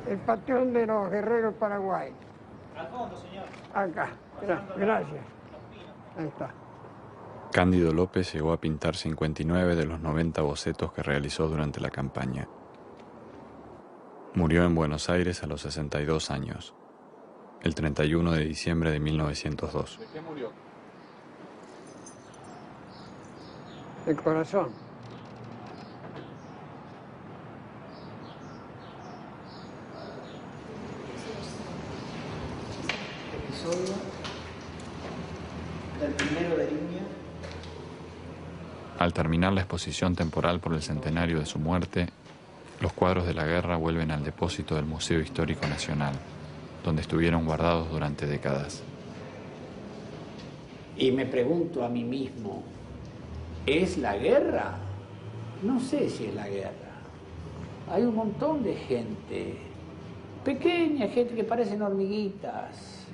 El patrón de los guerreros Paraguay. Al fondo, señor. Acá, gracias. Ahí está. Cándido López llegó a pintar 59 de los 90 bocetos que realizó durante la campaña. Murió en Buenos Aires a los 62 años, el 31 de diciembre de 1902. ¿De qué murió? El corazón. Episodio del 1 de junio. Al terminar la exposición temporal por el centenario de su muerte, los cuadros de la guerra vuelven al depósito del Museo Histórico Nacional, donde estuvieron guardados durante décadas. Y me pregunto a mí mismo, ¿es la guerra? No sé si es la guerra. Hay un montón de gente, pequeña gente que parecen hormiguitas,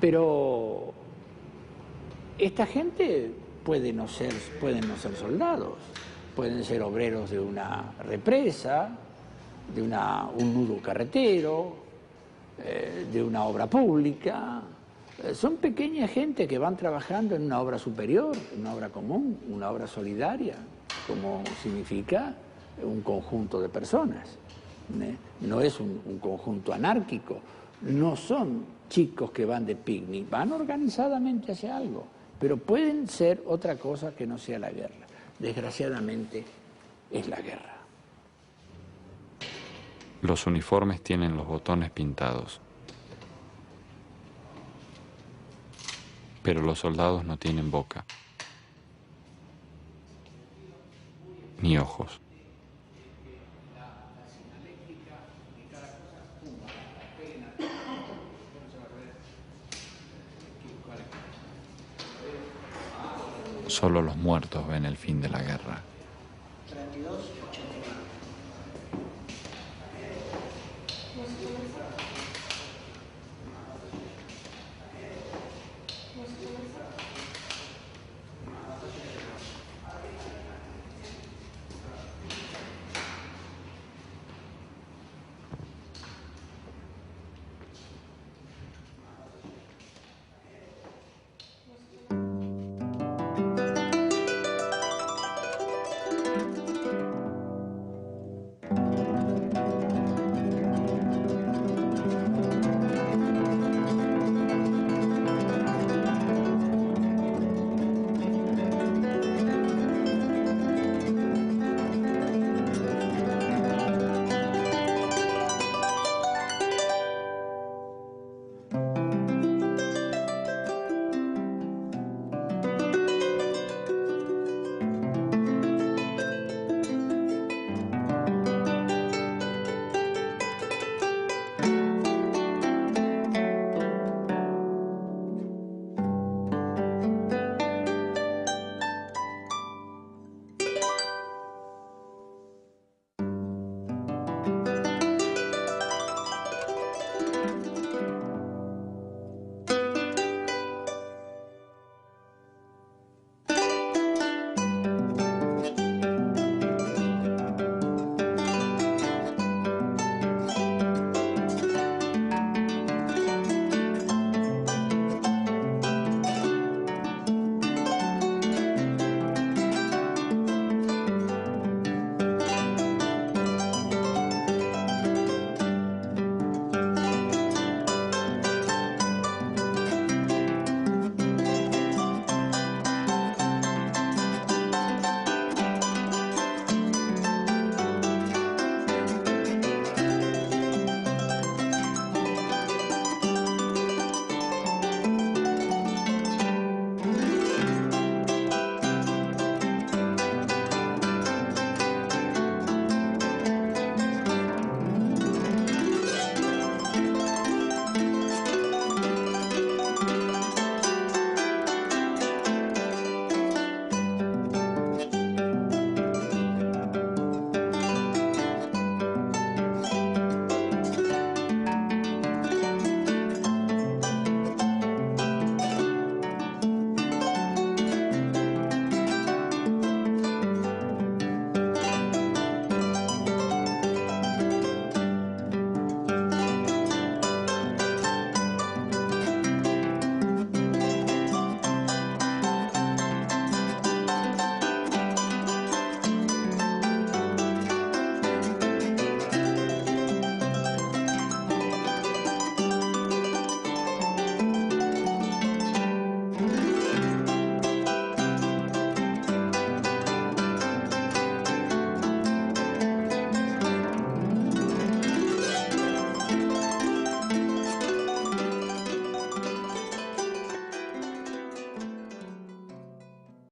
pero esta gente pueden no ser soldados, pueden ser obreros de una represa, de un nudo carretero, de una obra pública. Son pequeña gente que van trabajando en una obra superior, en una obra común, una obra solidaria, como significa un conjunto de personas. No es un conjunto anárquico, no son chicos que van de picnic, van organizadamente hacia algo. Pero pueden ser otra cosa que no sea la guerra. Desgraciadamente, es la guerra. Los uniformes tienen los botones pintados, pero los soldados no tienen boca, ni ojos. Solo los muertos ven el fin de la guerra.